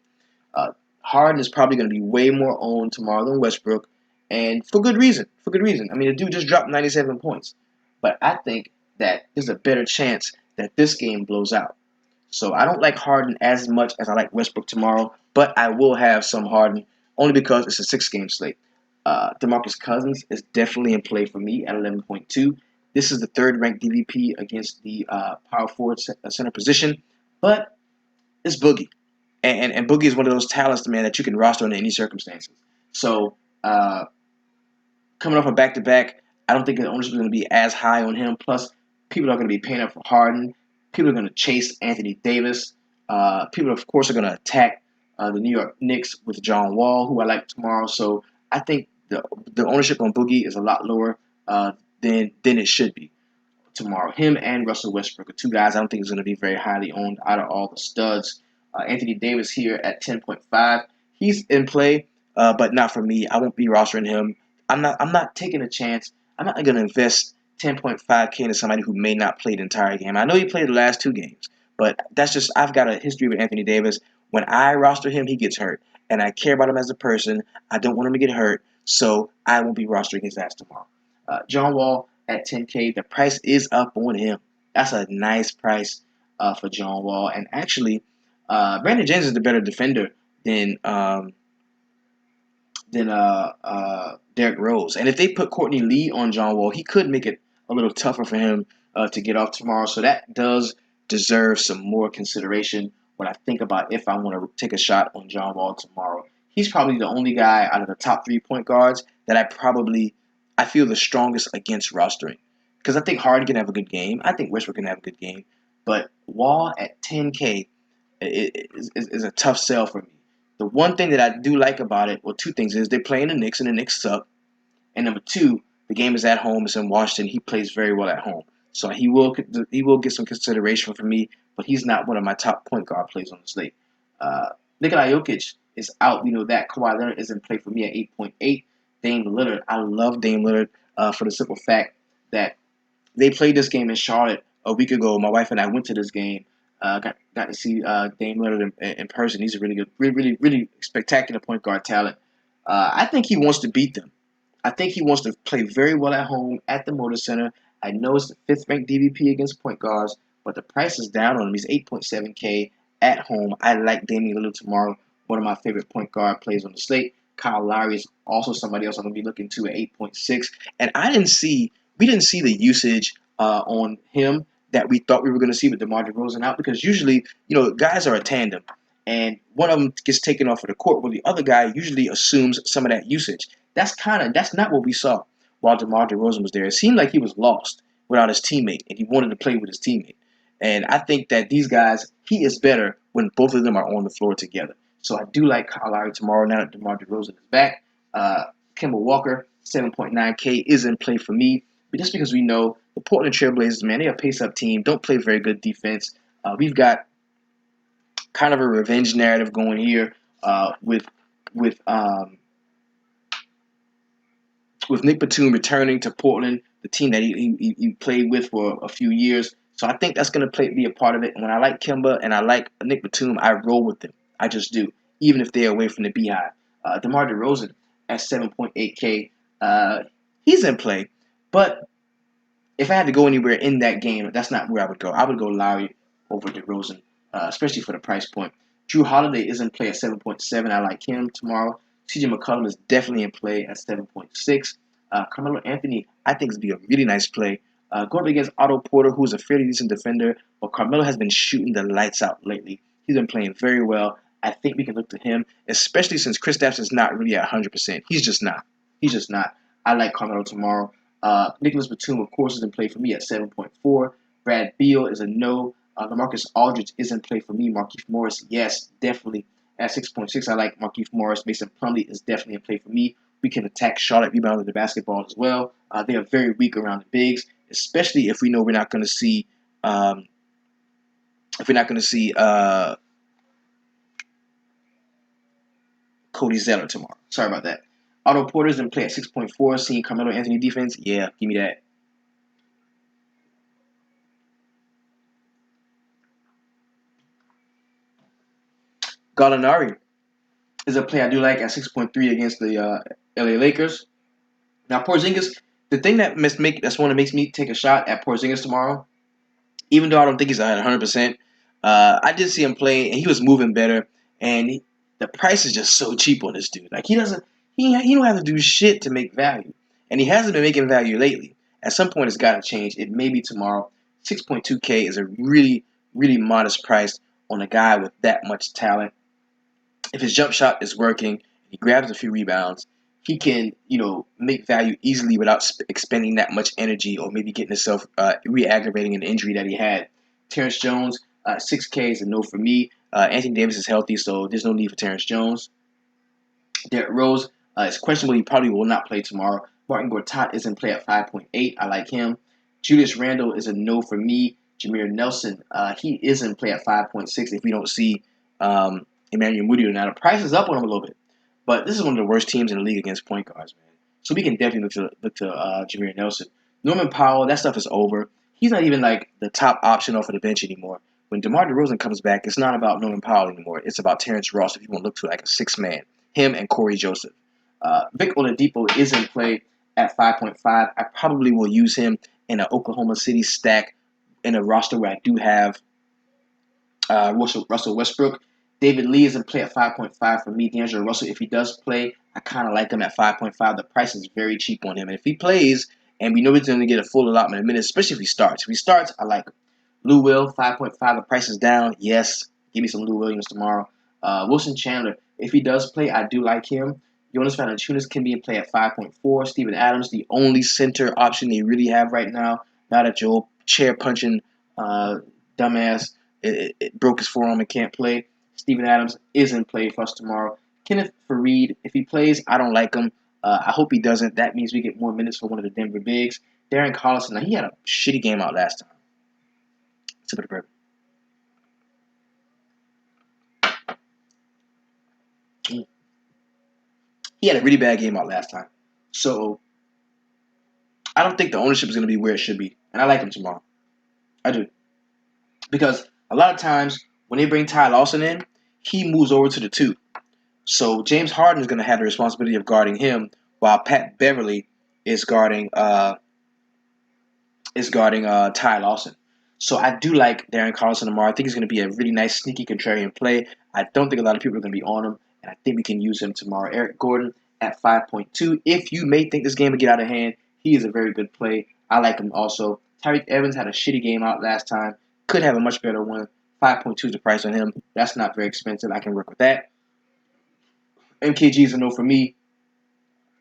Uh, Harden is probably going to be way more owned tomorrow than Westbrook, and for good reason. For good reason. I mean, the dude just dropped 97 points, but I think that there's a better chance that this game blows out. So I don't like Harden as much as I like Westbrook tomorrow, but I will have some Harden only because it's a 6-game slate. DeMarcus Cousins is definitely in play for me at 11.2. This is the third-ranked DVP against the power forward center position, but it's Boogie. And Boogie is one of those talents, man, that you can roster under any circumstances. So coming off a back-to-back, I don't think the ownership is going to be as high on him. Plus, people are going to be paying up for Harden. People are going to chase Anthony Davis. People, of course, are going to attack the New York Knicks with John Wall, who I like tomorrow. So I think the ownership on Boogie is a lot lower than it should be tomorrow. Him and Russell Westbrook are two guys I don't think is going to be very highly owned out of all the studs. Anthony Davis here at 10.5. He's in play, but not for me. I won't be rostering him. I'm not taking a chance. I'm not going to invest 10.5K into somebody who may not play the entire game. I know he played the last 2 games, but that's just I've got a history with Anthony Davis. When I roster him, he gets hurt, and I care about him as a person. I don't want him to get hurt, so I won't be rostering his ass tomorrow. John Wall at 10K. The price is up on him. That's a nice price for John Wall, and actually. Brandon James is the better defender than Derrick Rose. And if they put Courtney Lee on John Wall, he could make it a little tougher for him to get off tomorrow. So that does deserve some more consideration when I think about if I want to take a shot on John Wall tomorrow. He's probably the only guy out of the top 3 point guards that I feel the strongest against rostering. Because I think Harden can have a good game. I think Westbrook can have a good game. But Wall at 10K is a tough sell for me. The one thing that I do like about it, well, 2 things is they're playing the Knicks and the Knicks suck. And number 2, the game is at home. It's in Washington. He plays very well at home, so he will get some consideration from me. But he's not one of my top point guard plays on the slate. Nikola Jokic is out. We know that Kawhi Leonard is in play for me at 8.8. Dame Lillard, I love Dame Lillard for the simple fact that they played this game in Charlotte a week ago. My wife and I went to this game. Got to see Dame Lillard in person. He's a really good, really spectacular point guard talent. I think he wants to beat them. I think he wants to play very well at home at the Motor Center. I know it's the 5th-ranked DVP against point guards, but the price is down on him. He's 8.7K at home. I like Damian Lillard tomorrow. One of my favorite point guard plays on the slate. Kyle Lowry is also somebody else I'm going to be looking to at 8.6. And we didn't see the usage on him that we thought we were going to see with DeMar DeRozan out, because usually, guys are a tandem, and one of them gets taken off of the court, while the other guy usually assumes some of that usage. That's not what we saw while DeMar DeRozan was there. It seemed like he was lost without his teammate, and he wanted to play with his teammate. And I think that these guys, he is better when both of them are on the floor together. So I do like Kyle Lowry tomorrow now that DeMar DeRozan is back. Kemba Walker, 7.9K, is in play for me. But just because we know the Portland Trailblazers, man, they're a pace-up team, don't play very good defense. We've got kind of a revenge narrative going here with Nick Batum returning to Portland, the team that he played with for a few years. So I think that's going to be a part of it. And when I like Kemba and I like Nick Batum, I roll with them. I just do, even if they're away from the Beehive. DeMar DeRozan at 7.8K, he's in play. But if I had to go anywhere in that game, that's not where I would go. I would go Lowry over DeRozan, especially for the price point. Drew Holiday is in play at 7.7. I like him tomorrow. CJ McCollum is definitely in play at 7.6. Carmelo Anthony, I think, is going to be a really nice play. Going up against Otto Porter, who's a fairly decent defender, but Carmelo has been shooting the lights out lately. He's been playing very well. I think we can look to him, especially since Kristaps is not really at 100%. He's just not. I like Carmelo tomorrow. Nicholas Batum, of course, is in play for me at 7.4. Brad Beal is a no. LaMarcus Aldridge is in play for me. Markieff Morris, yes, definitely at 6.6. I like Markieff Morris. Mason Plumlee is definitely in play for me. We can attack Charlotte rebounding the basketball as well. They are very weak around the bigs, especially if we know we're not going to see Cody Zeller tomorrow. Sorry about that. Otto Porter's in play at 6.4. Seeing Carmelo Anthony defense, yeah, give me that. Gallinari is a play I do like at 6.3 against the LA Lakers. Now Porzingis, the thing that's one that makes me take a shot at Porzingis tomorrow, even though I don't think he's at 100%. I did see him play, and he was moving better. And the price is just so cheap on this dude. Like he don't have to do shit to make value, and he hasn't been making value lately. At some point, it's got to change. It may be tomorrow. 6.2K is a really modest price on a guy with that much talent. If his jump shot is working, he grabs a few rebounds, he can, make value easily without expending that much energy or maybe getting himself re-aggravating an injury that he had. Terrence Jones, 6K is a no for me. Anthony Davis is healthy, so there's no need for Terrence Jones. Derrick Rose is questionable. He probably will not play tomorrow. Martin Gortat is in play at 5.8. I like him. Julius Randle is a no for me. Jameer Nelson, he is in play at 5.6 if we don't see Emmanuel Mudiay. Now, the price is up on him a little bit, but this is one of the worst teams in the league against point guards, man. So we can definitely look to Jameer Nelson. Norman Powell, that stuff is over. He's not even like the top option off of the bench anymore. When DeMar DeRozan comes back, it's not about Norman Powell anymore. It's about Terrence Ross if you want to look to like a six-man. Him and Corey Joseph. Vic Oladipo is in play at 5.5. I probably will use him in an Oklahoma City stack in a roster where I do have Russell Westbrook. David Lee is in play at 5.5 for me. D'Angelo Russell, if he does play, I kind of like him at 5.5. The price is very cheap on him. And if he plays, and we know he's going to get a full allotment in minutes, especially if he starts. If he starts, I like him. Lou Will, 5.5. The price is down. Yes, give me some Lou Williams tomorrow. Wilson Chandler, if he does play, I do like him. Jonas Valanciunas can be in play at 5.4. Steven Adams, the only center option they really have right now. Not that your chair punching dumbass it broke his forearm and can't play. Steven Adams is in play for us tomorrow. Kenneth Faried, if he plays, I don't like him. I hope he doesn't. That means we get more minutes for one of the Denver bigs. Darren Collison, now he had a shitty game out last time. Sip of the burger. He had a really bad game out last time. So I don't think the ownership is going to be where it should be. And I like him tomorrow. I do. Because a lot of times when they bring Ty Lawson in, he moves over to the 2. So James Harden is going to have the responsibility of guarding him, while Pat Beverly is guarding Ty Lawson. So I do like Darren Collison tomorrow. I think he's going to be a really nice, sneaky contrarian play. I don't think a lot of people are going to be on him, and I think we can use him tomorrow. Eric Gordon at 5.2. If you may think this game will get out of hand, he is a very good play. I like him also. Tyreke Evans had a shitty game out last time. Could have a much better one. 5.2 is the price on him. That's not very expensive. I can work with that. MKG is a no for me.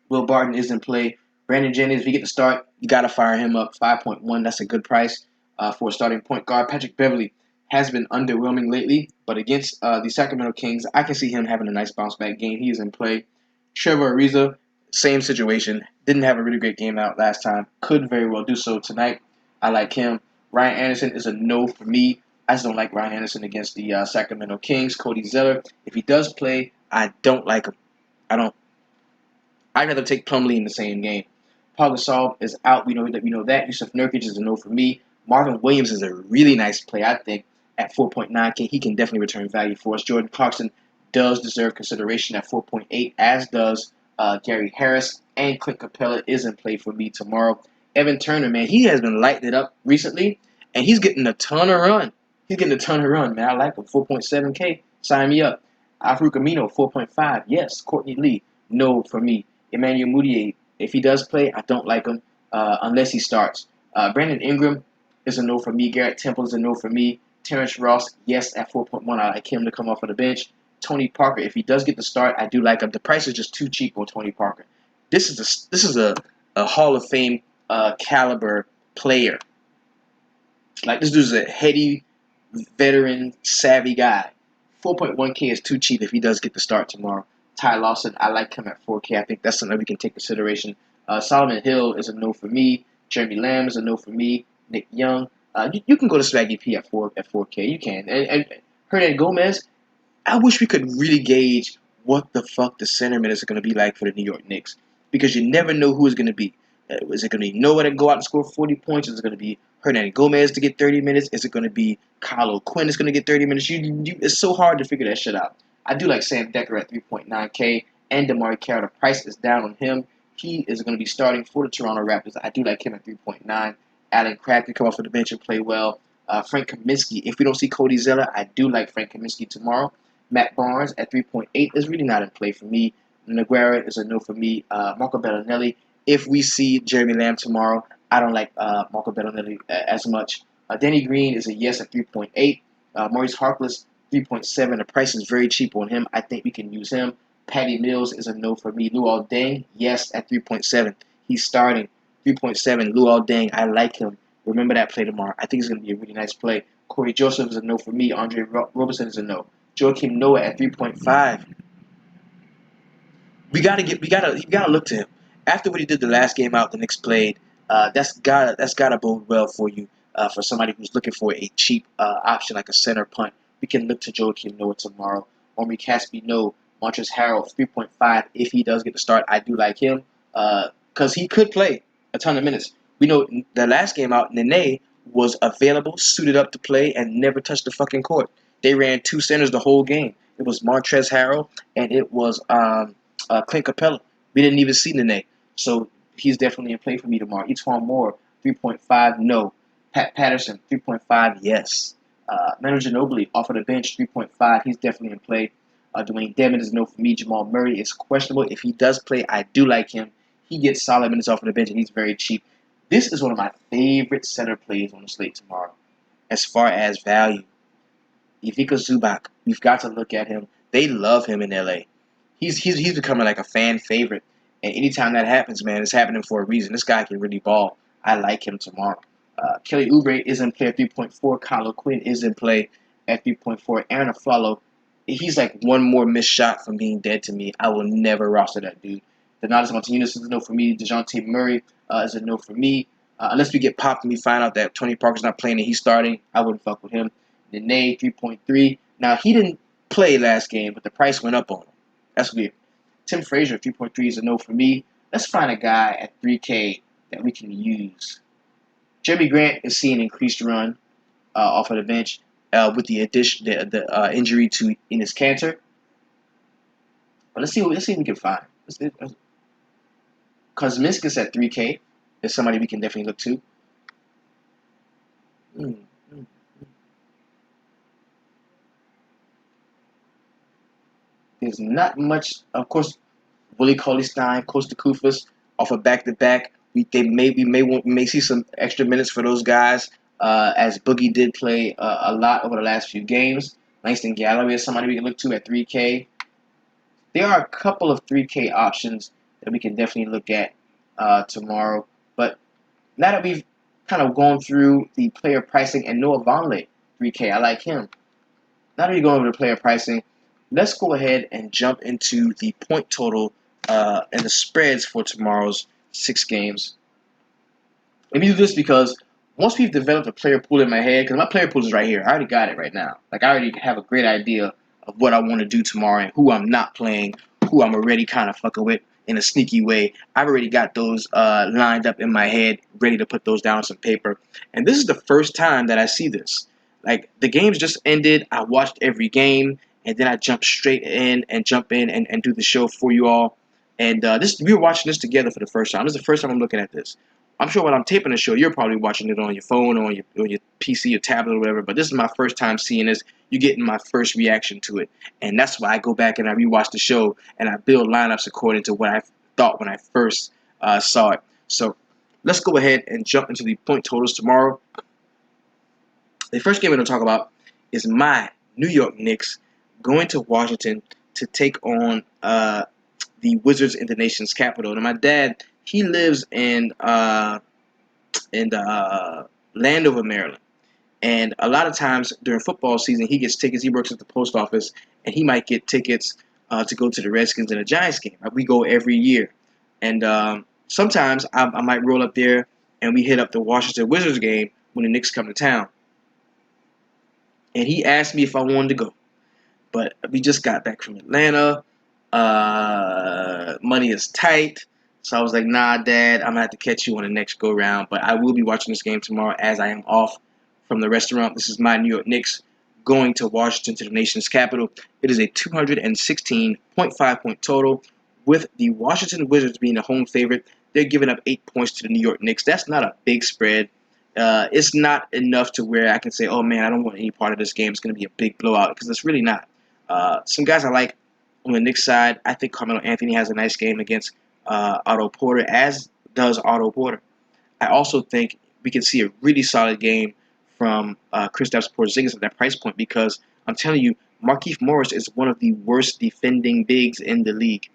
Will Barton is in play. Brandon Jennings, if you get the start, you got to fire him up. 5.1, that's a good price for a starting point guard. Patrick Beverly has been underwhelming lately, but against the Sacramento Kings, I can see him having a nice bounce-back game. He is in play. Trevor Ariza, same situation. Didn't have a really great game out last time. Could very well do so tonight. I like him. Ryan Anderson is a no for me. I just don't like Ryan Anderson against the Sacramento Kings. Cody Zeller, if he does play, I don't like him. I'd rather take Plumlee in the same game. Paul Gasol is out. We know that. Yusuf Nurkic is a no for me. Marvin Williams is a really nice play, I think, at 4.9K. He can definitely return value for us. Jordan Clarkson does deserve consideration at 4.8, as does Gary Harris. And Clint Capella is in play for me tomorrow. Evan Turner, man, he has been lighting it up recently, and he's getting a ton of run. Man. I like him. 4.7K. Sign me up. Al-Farouq Amino, 4.5. Yes. Courtney Lee, no for me. Emmanuel Mudiay, if he does play, I don't like him unless he starts. Brandon Ingram is a no for me. Garrett Temple is a no for me. Terrence Ross, yes, at 4.1. I like him to come off of the bench. Tony Parker, if he does get the start, I do like him. The price is just too cheap on Tony Parker. This is a Hall of Fame caliber player. Like, this dude's a heady, veteran, savvy guy. 4.1K is too cheap if he does get the start tomorrow. Ty Lawson, I like him at 4K. I think that's something we can take consideration. Solomon Hill is a no for me. Jeremy Lamb is a no for me. Nick Young. You can go to Swaggy P at 4K. You can. And Hernan Gomez, I wish we could really gauge what the fuck the center minutes are going to be like for the New York Knicks, because you never know who it's going to be. Is it going to be Noah to go out and score 40 points? Is it going to be Hernan Gomez to get 30 minutes? Is it going to be Kyle O'Quinn that's going to get 30 minutes? It's so hard to figure that shit out. I do like Sam Decker at 3.9K and DeMarre Carroll. The price is down on him. He is going to be starting for the Toronto Raptors. I do like him at 3.9. Allen Crabbe can come off of the bench and play well. Frank Kaminsky, if we don't see Cody Zeller, I do like Frank Kaminsky tomorrow. Matt Barnes at 3.8 is really not in play for me. Nogueira is a no for me. Marco Bellinelli, if we see Jeremy Lamb tomorrow, I don't like Marco Bellinelli as much. Danny Green is a yes at 3.8. Maurice Harkless, 3.7. The price is very cheap on him. I think we can use him. Patty Mills is a no for me. Luol Deng, yes at 3.7. He's starting. 3.7. Luol Deng, I like him. Remember that play tomorrow. I think it's going to be a really nice play. Corey Joseph is a no for me. Andre Roberson is a no. Joakim Noah at 3.5. You gotta look to him. After what he did the last game out, the Knicks played. That's gotta bode well for you. For somebody who's looking for a cheap option like a center punt, we can look to Joakim Noah tomorrow. Omri Caspi, no. Montrezl Harrell, 3.5. If he does get the start, I do like him because he could play a ton of minutes. We know the last game out, Nene was available, suited up to play, and never touched the fucking court. They ran two centers the whole game. It was Montrezl Harrell and it was Clint Capella. We didn't even see Nene. So he's definitely in play for me tomorrow. Etuan Moore, 3.5, no. Pat Patterson, 3.5, yes. Manu Ginobili, off of the bench, 3.5. He's definitely in play. Dwayne Dedmon is no for me. Jamal Murray is questionable. If he does play, I do like him. He gets solid minutes off of the bench, and he's very cheap. This is one of my favorite center plays on the slate tomorrow. As far as value, Ivica Zubac, we've got to look at him. They love him in LA. He's becoming like a fan favorite. And anytime that happens, man, it's happening for a reason. This guy can really ball. I like him tomorrow. Kelly Oubre is in play at 3.4. Kyle Quinn is in play at 3.4. Aaron Aflalo, he's like one more missed shot from being dead to me. I will never roster that dude. Donatas Montenunas is a no for me. DeJounte Murray is a no for me. Unless we get popped and we find out that Tony Parker's not playing and he's starting, I wouldn't fuck with him. Nene, 3.3. Now, he didn't play last game, but the price went up on him. That's weird. Tim Frazier, 3.3 is a no for me. Let's find a guy at 3K that we can use. Jeremy Grant is seeing an increased run off of the bench with the addition, the injury to Enes Kanter. But let's see what we can find. Kuzminskas at 3K is somebody we can definitely look to. There's not much, of course. Willie Cauley-Stein, Costa Koufos off a back-to-back. We may see some extra minutes for those guys, as Boogie did play a lot over the last few games. Langston Galloway is somebody we can look to at 3K. There are a couple of 3K options that we can definitely look at tomorrow. But now that we've kind of gone through the player pricing, and Noah Vonleh, 3K, I like him. Now that we're going over the player pricing, let's go ahead and jump into the point total and the spreads for tomorrow's 6 games. Let me do this because once we've developed a player pool in my head, because my player pool is right here. I already got it right now. Like, I already have a great idea of what I want to do tomorrow and who I'm not playing, who I'm already kind of fucking with in a sneaky way. I've already got those lined up in my head, ready to put those down on some paper. And this is the first time that I see this. Like, the games just ended. I watched every game, and then I jumped straight in and and do the show for you all. And we were watching this together for the first time. This is the first time I'm looking at this. I'm sure when I'm taping the show, you're probably watching it on your phone or on your PC, your tablet, or whatever. But this is my first time seeing this. You're getting my first reaction to it, and that's why I go back and I rewatch the show and I build lineups according to what I thought when I first saw it. So let's go ahead and jump into the point totals tomorrow. The first game we're going to talk about is my New York Knicks going to Washington to take on the Wizards in the nation's capital. Now, my dad, he lives in Landover, Maryland. And a lot of times during football season, he gets tickets. He works at the post office, and he might get tickets to go to the Redskins and the Giants game. We go every year, and sometimes I might roll up there, and we hit up the Washington Wizards game when the Knicks come to town. And he asked me if I wanted to go, but we just got back from Atlanta. Money is tight. So I was like, nah, Dad, I'm going to have to catch you on the next go round. But I will be watching this game tomorrow as I am off from the restaurant. This is my New York Knicks going to Washington, to the nation's capital. It is a 216.5 point total, with the Washington Wizards being the home favorite. They're giving up 8 points to the New York Knicks. That's not a big spread. It's not enough to where I can say, oh, man, I don't want any part of this game. It's going to be a big blowout, because it's really not. Some guys I like on the Knicks side, I think Carmelo Anthony has a nice game against Otto Porter, as does Otto Porter. I also think we can see a really solid game from Kristaps Porzingis at that price point, because I'm telling you, Markieff Morris is one of the worst defending bigs in the league.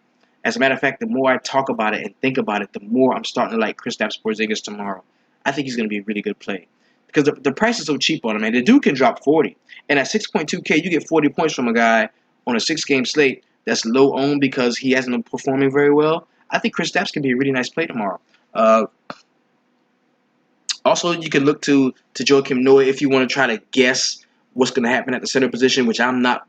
As a matter of fact, the more I talk about it and think about it, the more I'm starting to like Kristaps Porzingis tomorrow. I think he's going to be a really good play, because the price is so cheap on him, man. The dude can drop 40. And at 6.2K, you get 40 points from a guy on a 6-game slate that's low owned because he hasn't been performing very well. I think Kristaps can be a really nice play tomorrow. Also, you can look to Joakim Noah if you want to try to guess what's going to happen at the center position, which I'm not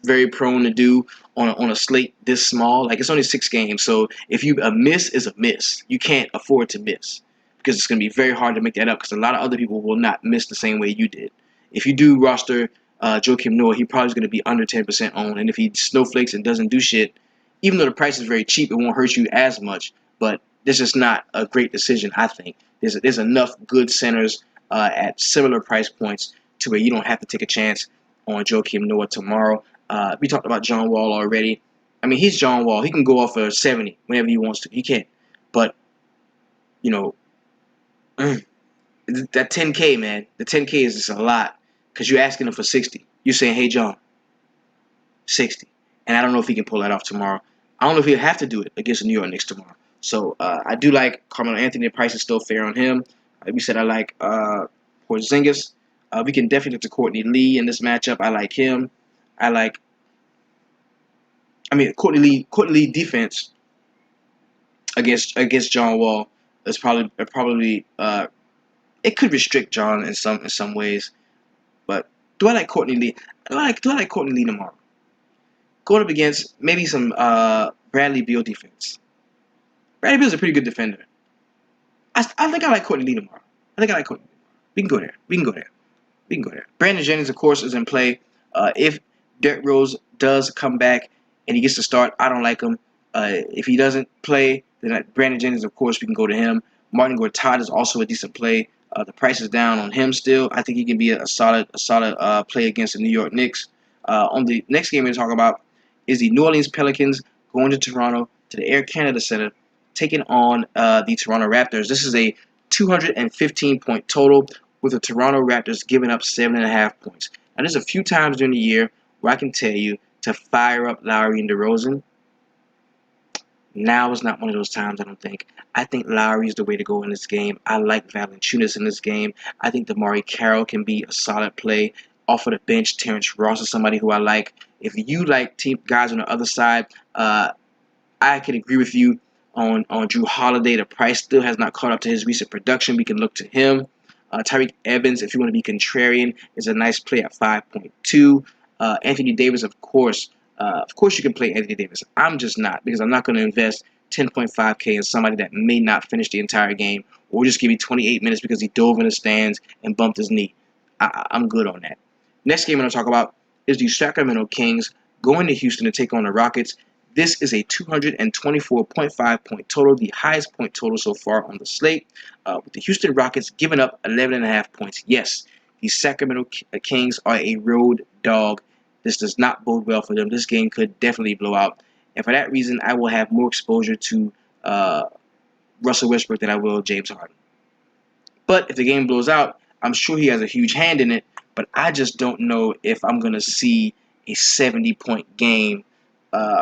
very prone to do on a slate this small. Like, it's only 6 games, so if a miss is a miss. You can't afford to miss, because it's going to be very hard to make that up, because a lot of other people will not miss the same way you did. If you do roster Joakim Noah, he probably is going to be under 10% owned, and if he snowflakes and doesn't do shit, even though the price is very cheap, it won't hurt you as much, but this is not a great decision, I think. There's enough good centers at similar price points to where you don't have to take a chance on Joakim Noah tomorrow. We talked about John Wall already. I mean, he's John Wall. He can go off for 70 whenever he wants to. He can. But, you know, that 10K, man, the 10K is just a lot, because you're asking him for 60. You're saying, hey, John, 60. And I don't know if he can pull that off tomorrow. I don't know if he'll have to do it against the New York Knicks tomorrow. So I do like Carmelo Anthony. The price is still fair on him. Like we said, I like Porzingis. We can definitely look to Courtney Lee in this matchup. I like him. Courtney Lee defense against John Wall is probably it could restrict John in some ways. But do I like Courtney Lee? Do I like Courtney Lee tomorrow? Going up against maybe some Bradley Beal defense. Bradley Beal's a pretty good defender. I think I like Courtney Lee tomorrow. I think I like Courtney. We can go there. Brandon Jennings, of course, is in play. If Derrick Rose does come back and he gets to start, I don't like him. If he doesn't play, then Brandon Jennings, of course, we can go to him. Martin Gortat is also a decent play. The price is down on him still. I think he can be a solid play against the New York Knicks. On the next game we're talking about is the New Orleans Pelicans going to Toronto, to the Air Canada Center, taking on the Toronto Raptors. This is a 215-point total, with the Toronto Raptors giving up 7.5 points. Now, there's a few times during the year where I can tell you to fire up Lowry and DeRozan. Now is not one of those times, I don't think. I think Lowry is the way to go in this game. I like Valanciunas in this game. I think DeMarre Carroll can be a solid play. Off of the bench, Terrence Ross is somebody who I like. If you like team guys on the other side, I can agree with you on Jrue Holiday. The price still has not caught up to his recent production. We can look to him. Tyreke Evans, if you want to be contrarian, is a nice play at 5.2. Anthony Davis, of course you can play Anthony Davis. I'm just not, because I'm not going to invest 10.5K in somebody that may not finish the entire game, or just give me 28 minutes because he dove in the stands and bumped his knee. I'm good on that. Next game I'm going to talk about is the Sacramento Kings going to Houston to take on the Rockets. This is a 224.5 point total, the highest point total so far on the slate, with the Houston Rockets giving up 11.5 points. Yes, the Sacramento Kings are a road dog. This does not bode well for them. This game could definitely blow out. And for that reason, I will have more exposure to Russell Westbrook than I will James Harden. But if the game blows out, I'm sure he has a huge hand in it, but I just don't know if I'm going to see a 70-point game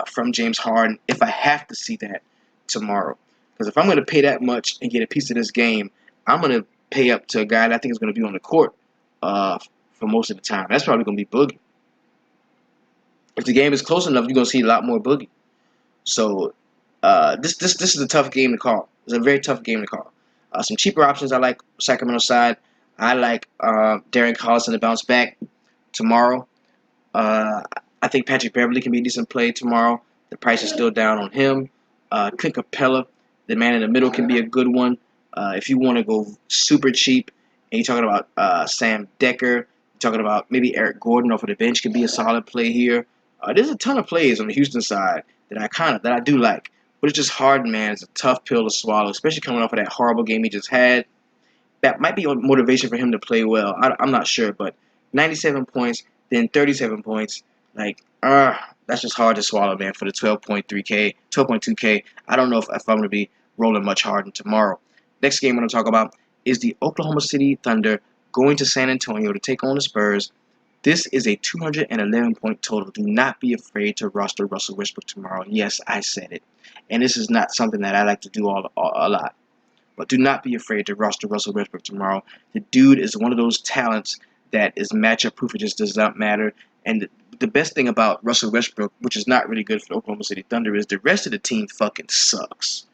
from James Harden if I have to see that tomorrow. Because if I'm going to pay that much and get a piece of this game, I'm gonna pay up to a guy that I think is gonna be on the court for most of the time. That's probably gonna be Boogie. If the game is close enough, you're gonna see a lot more Boogie. So this is a tough game to call. It's a very tough game to call. Some cheaper options I like Sacramento side. I like Darren Collison to bounce back tomorrow. Uh, I think Patrick Beverly can be a decent play tomorrow. The price is still down on him. Clint Capella, the man in the middle, can be a good one. If you want to go super cheap, and you're talking about Sam Decker, you're talking about maybe Eric Gordon off of the bench could be a solid play here. There's a ton of plays on the Houston side that I do like, but it's just hard, man. It's a tough pill to swallow, especially coming off of that horrible game he just had. That might be motivation for him to play well. I'm not sure, but 97 points, then 37 points, like, that's just hard to swallow, man, for the 12.3K, 12.2K. I don't know if I'm going to be rolling much harder tomorrow. Next game I'm going to talk about is the Oklahoma City Thunder going to San Antonio to take on the Spurs. This is a 211-point total. Do not be afraid to roster Russell Westbrook tomorrow. Yes, I said it. And this is not something that I like to do a lot. But do not be afraid to roster Russell Westbrook tomorrow. The dude is one of those talents that is matchup proof. It just does not matter. And the best thing about Russell Westbrook, which is not really good for the Oklahoma City Thunder, is the rest of the team fucking sucks.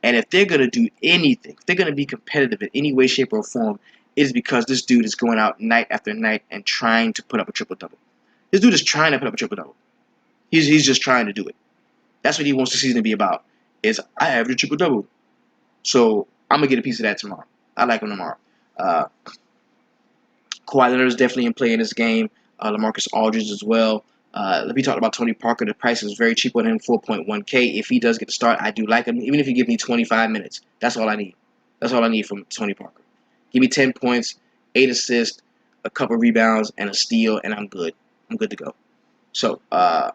And if they're going to do anything, if they're going to be competitive in any way, shape, or form, it is because this dude is going out night after night and trying to put up a triple-double. This dude is trying to put up a triple-double. He's just trying to do it. That's what he wants the season to be about, is I average a triple-double. So I'm going to get a piece of that tomorrow. I like him tomorrow. Uh, Kawhi Leonard is definitely in play in this game. LaMarcus Aldridge as well. We talked about Tony Parker. The price is very cheap on him, 4.1K. If he does get to start, I do like him. Even if you give me 25 minutes, that's all I need. That's all I need from Tony Parker. Give me 10 points, 8 assists, a couple rebounds, and a steal, and I'm good. I'm good to go. So I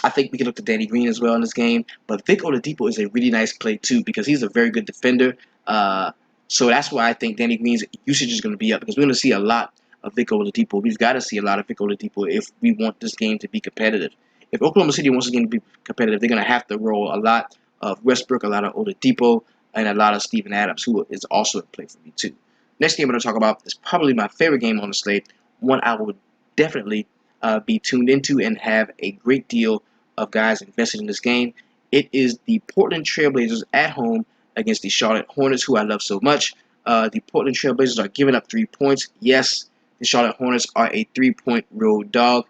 think we can look to Danny Green as well in this game. But Vic Oladipo is a really nice play too because he's a very good defender. So that's why I think Danny Green's usage is going to be up because we're going to see a lot of Vic Oladipo. We've got to see a lot of Vic Oladipo if we want this game to be competitive. If Oklahoma City wants this game to be competitive, they're going to have to roll a lot of Westbrook, a lot of Oladipo, and a lot of Steven Adams, who is also a play for me too. Next game I'm going to talk about is probably my favorite game on the slate, one I would definitely be tuned into and have a great deal of guys invested in this game. It is the Portland Trailblazers at home against the Charlotte Hornets, who I love so much. The Portland Trailblazers are giving up 3 points. Yes, the Charlotte Hornets are a 3-point road dog.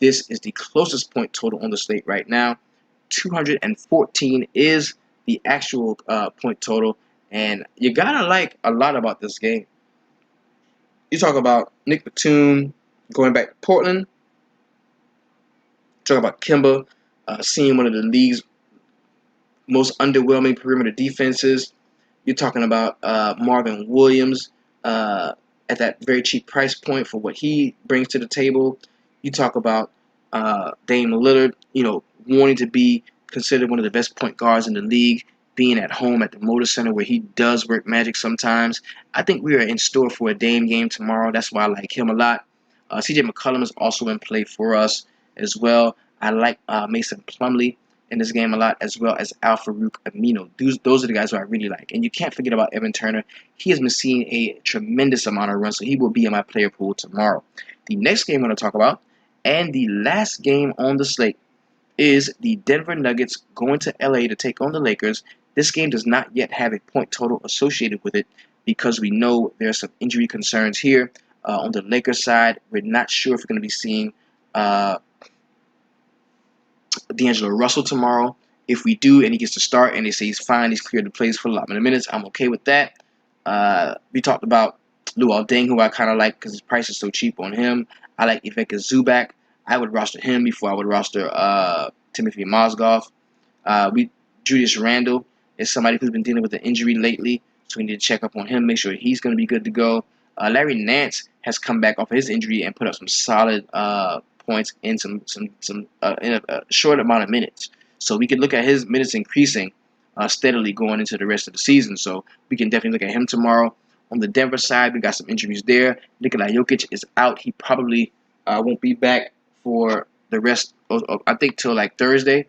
This is the closest point total on the slate right now. 214 is the actual point total, and you gotta like a lot about this game. You talk about Nick Batum going back to Portland. Talk about Kemba seeing one of the league's most underwhelming perimeter defenses. You're talking about Marvin Williams at that very cheap price point for what he brings to the table. You talk about Dame Lillard, wanting to be considered one of the best point guards in the league, being at home at the Motor Center where he does work magic sometimes. I think we are in store for a Dame game tomorrow. That's why I like him a lot. CJ McCollum is also in play for us as well. I like Mason Plumlee in this game a lot, as well as Al-Farouq Amino. Those are the guys who I really like. And you can't forget about Evan Turner. He has been seeing a tremendous amount of runs, so he will be in my player pool tomorrow. The next game I'm going to talk about, and the last game on the slate, is the Denver Nuggets going to LA to take on the Lakers. This game does not yet have a point total associated with it because we know there are some injury concerns here. On the Lakers side, we're not sure if we're going to be seeing D'Angelo Russell tomorrow. If we do and he gets to start and they say he's fine, he's cleared the place for a lot of minutes, I'm okay with that. We talked about Luol Deng, who I kind of like because his price is so cheap on him. I like Ivica Zubac. I would roster him before I would roster Timothy Mozgov. Julius Randle is somebody who's been dealing with an injury lately, so we need to check up on him, make sure he's going to be good to go. Larry Nance has come back off of his injury and put up some solid points in in a short amount of minutes. So we can look at his minutes increasing steadily going into the rest of the season. So we can definitely look at him tomorrow. On the Denver side, we got some injuries there. Nikola Jokic is out. He probably won't be back for the rest of I think till like Thursday,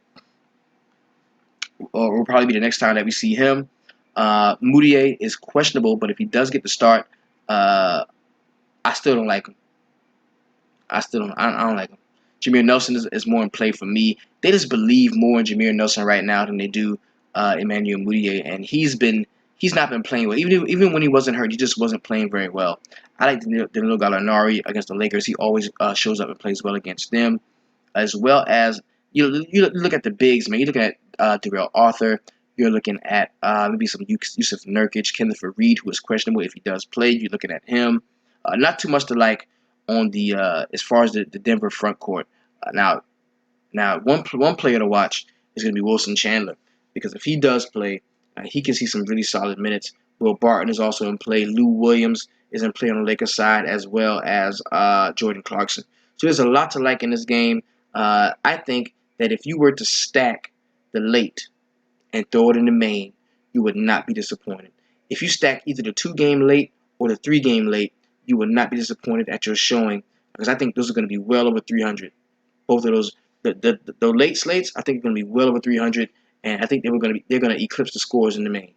or will probably be the next time that we see him. Moutier is questionable, but if he does get the start, I still don't like him. I don't like him. Jameer Nelson is more in play for me. They just believe more in Jameer Nelson right now than they do Emmanuel Moutier, and he's not been playing well. Even when he wasn't hurt, he just wasn't playing very well. I like Danilo Gallinari against the Lakers. He always shows up and plays well against them, as well as you look at the bigs, man. You're looking at Darrell Arthur. You're looking at maybe some Yusuf Nurkic, Kenneth Faried, who is questionable if he does play. You're looking at him. Not too much to like on the as far as the Denver front court. Now one player to watch is going to be Wilson Chandler, because if he does play, he can see some really solid minutes. Will Barton is also in play. Lou Williams is in play on the Lakers side, as well as Jordan Clarkson. So there's a lot to like in this game. I think that if you were to stack the late and throw it in the main, you would not be disappointed. If you stack either the 2-game late or the 3-game late, you would not be disappointed at your showing, because I think those are going to be well over 300. Both of those, the late slates, I think are going to be well over 300, and I think they're going to eclipse the scores in the main.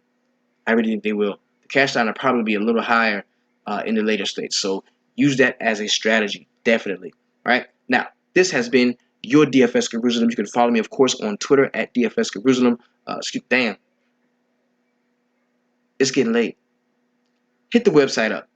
I really think they will. The cash line will probably be a little higher in the later slates, so use that as a strategy, definitely. All right, now this has been your DFS Jerusalem. You can follow me, of course, on Twitter at DFS Jerusalem. Damn, it's getting late. Hit the website up,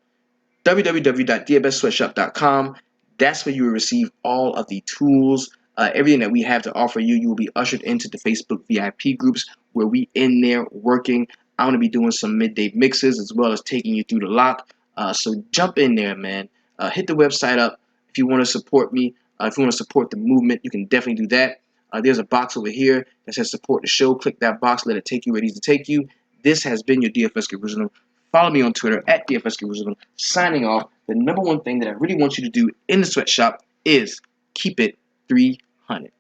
www.dfssweatshop.com. That's where you will receive all of the tools, everything that we have to offer you. You will be ushered into the Facebook VIP groups where we in there working. I'm going to be doing some midday mixes as well as taking you through the lock. So jump in there, man. Hit the website up if you want to support me. If you want to support the movement, you can definitely do that. There's a box over here that says support the show. Click that box. Let it take you where it needs to take you. This has been your DFS Jerusalem. Follow me on Twitter at DFS Jerusalem. Signing off. The number one thing that I really want you to do in the sweatshop is keep it 300.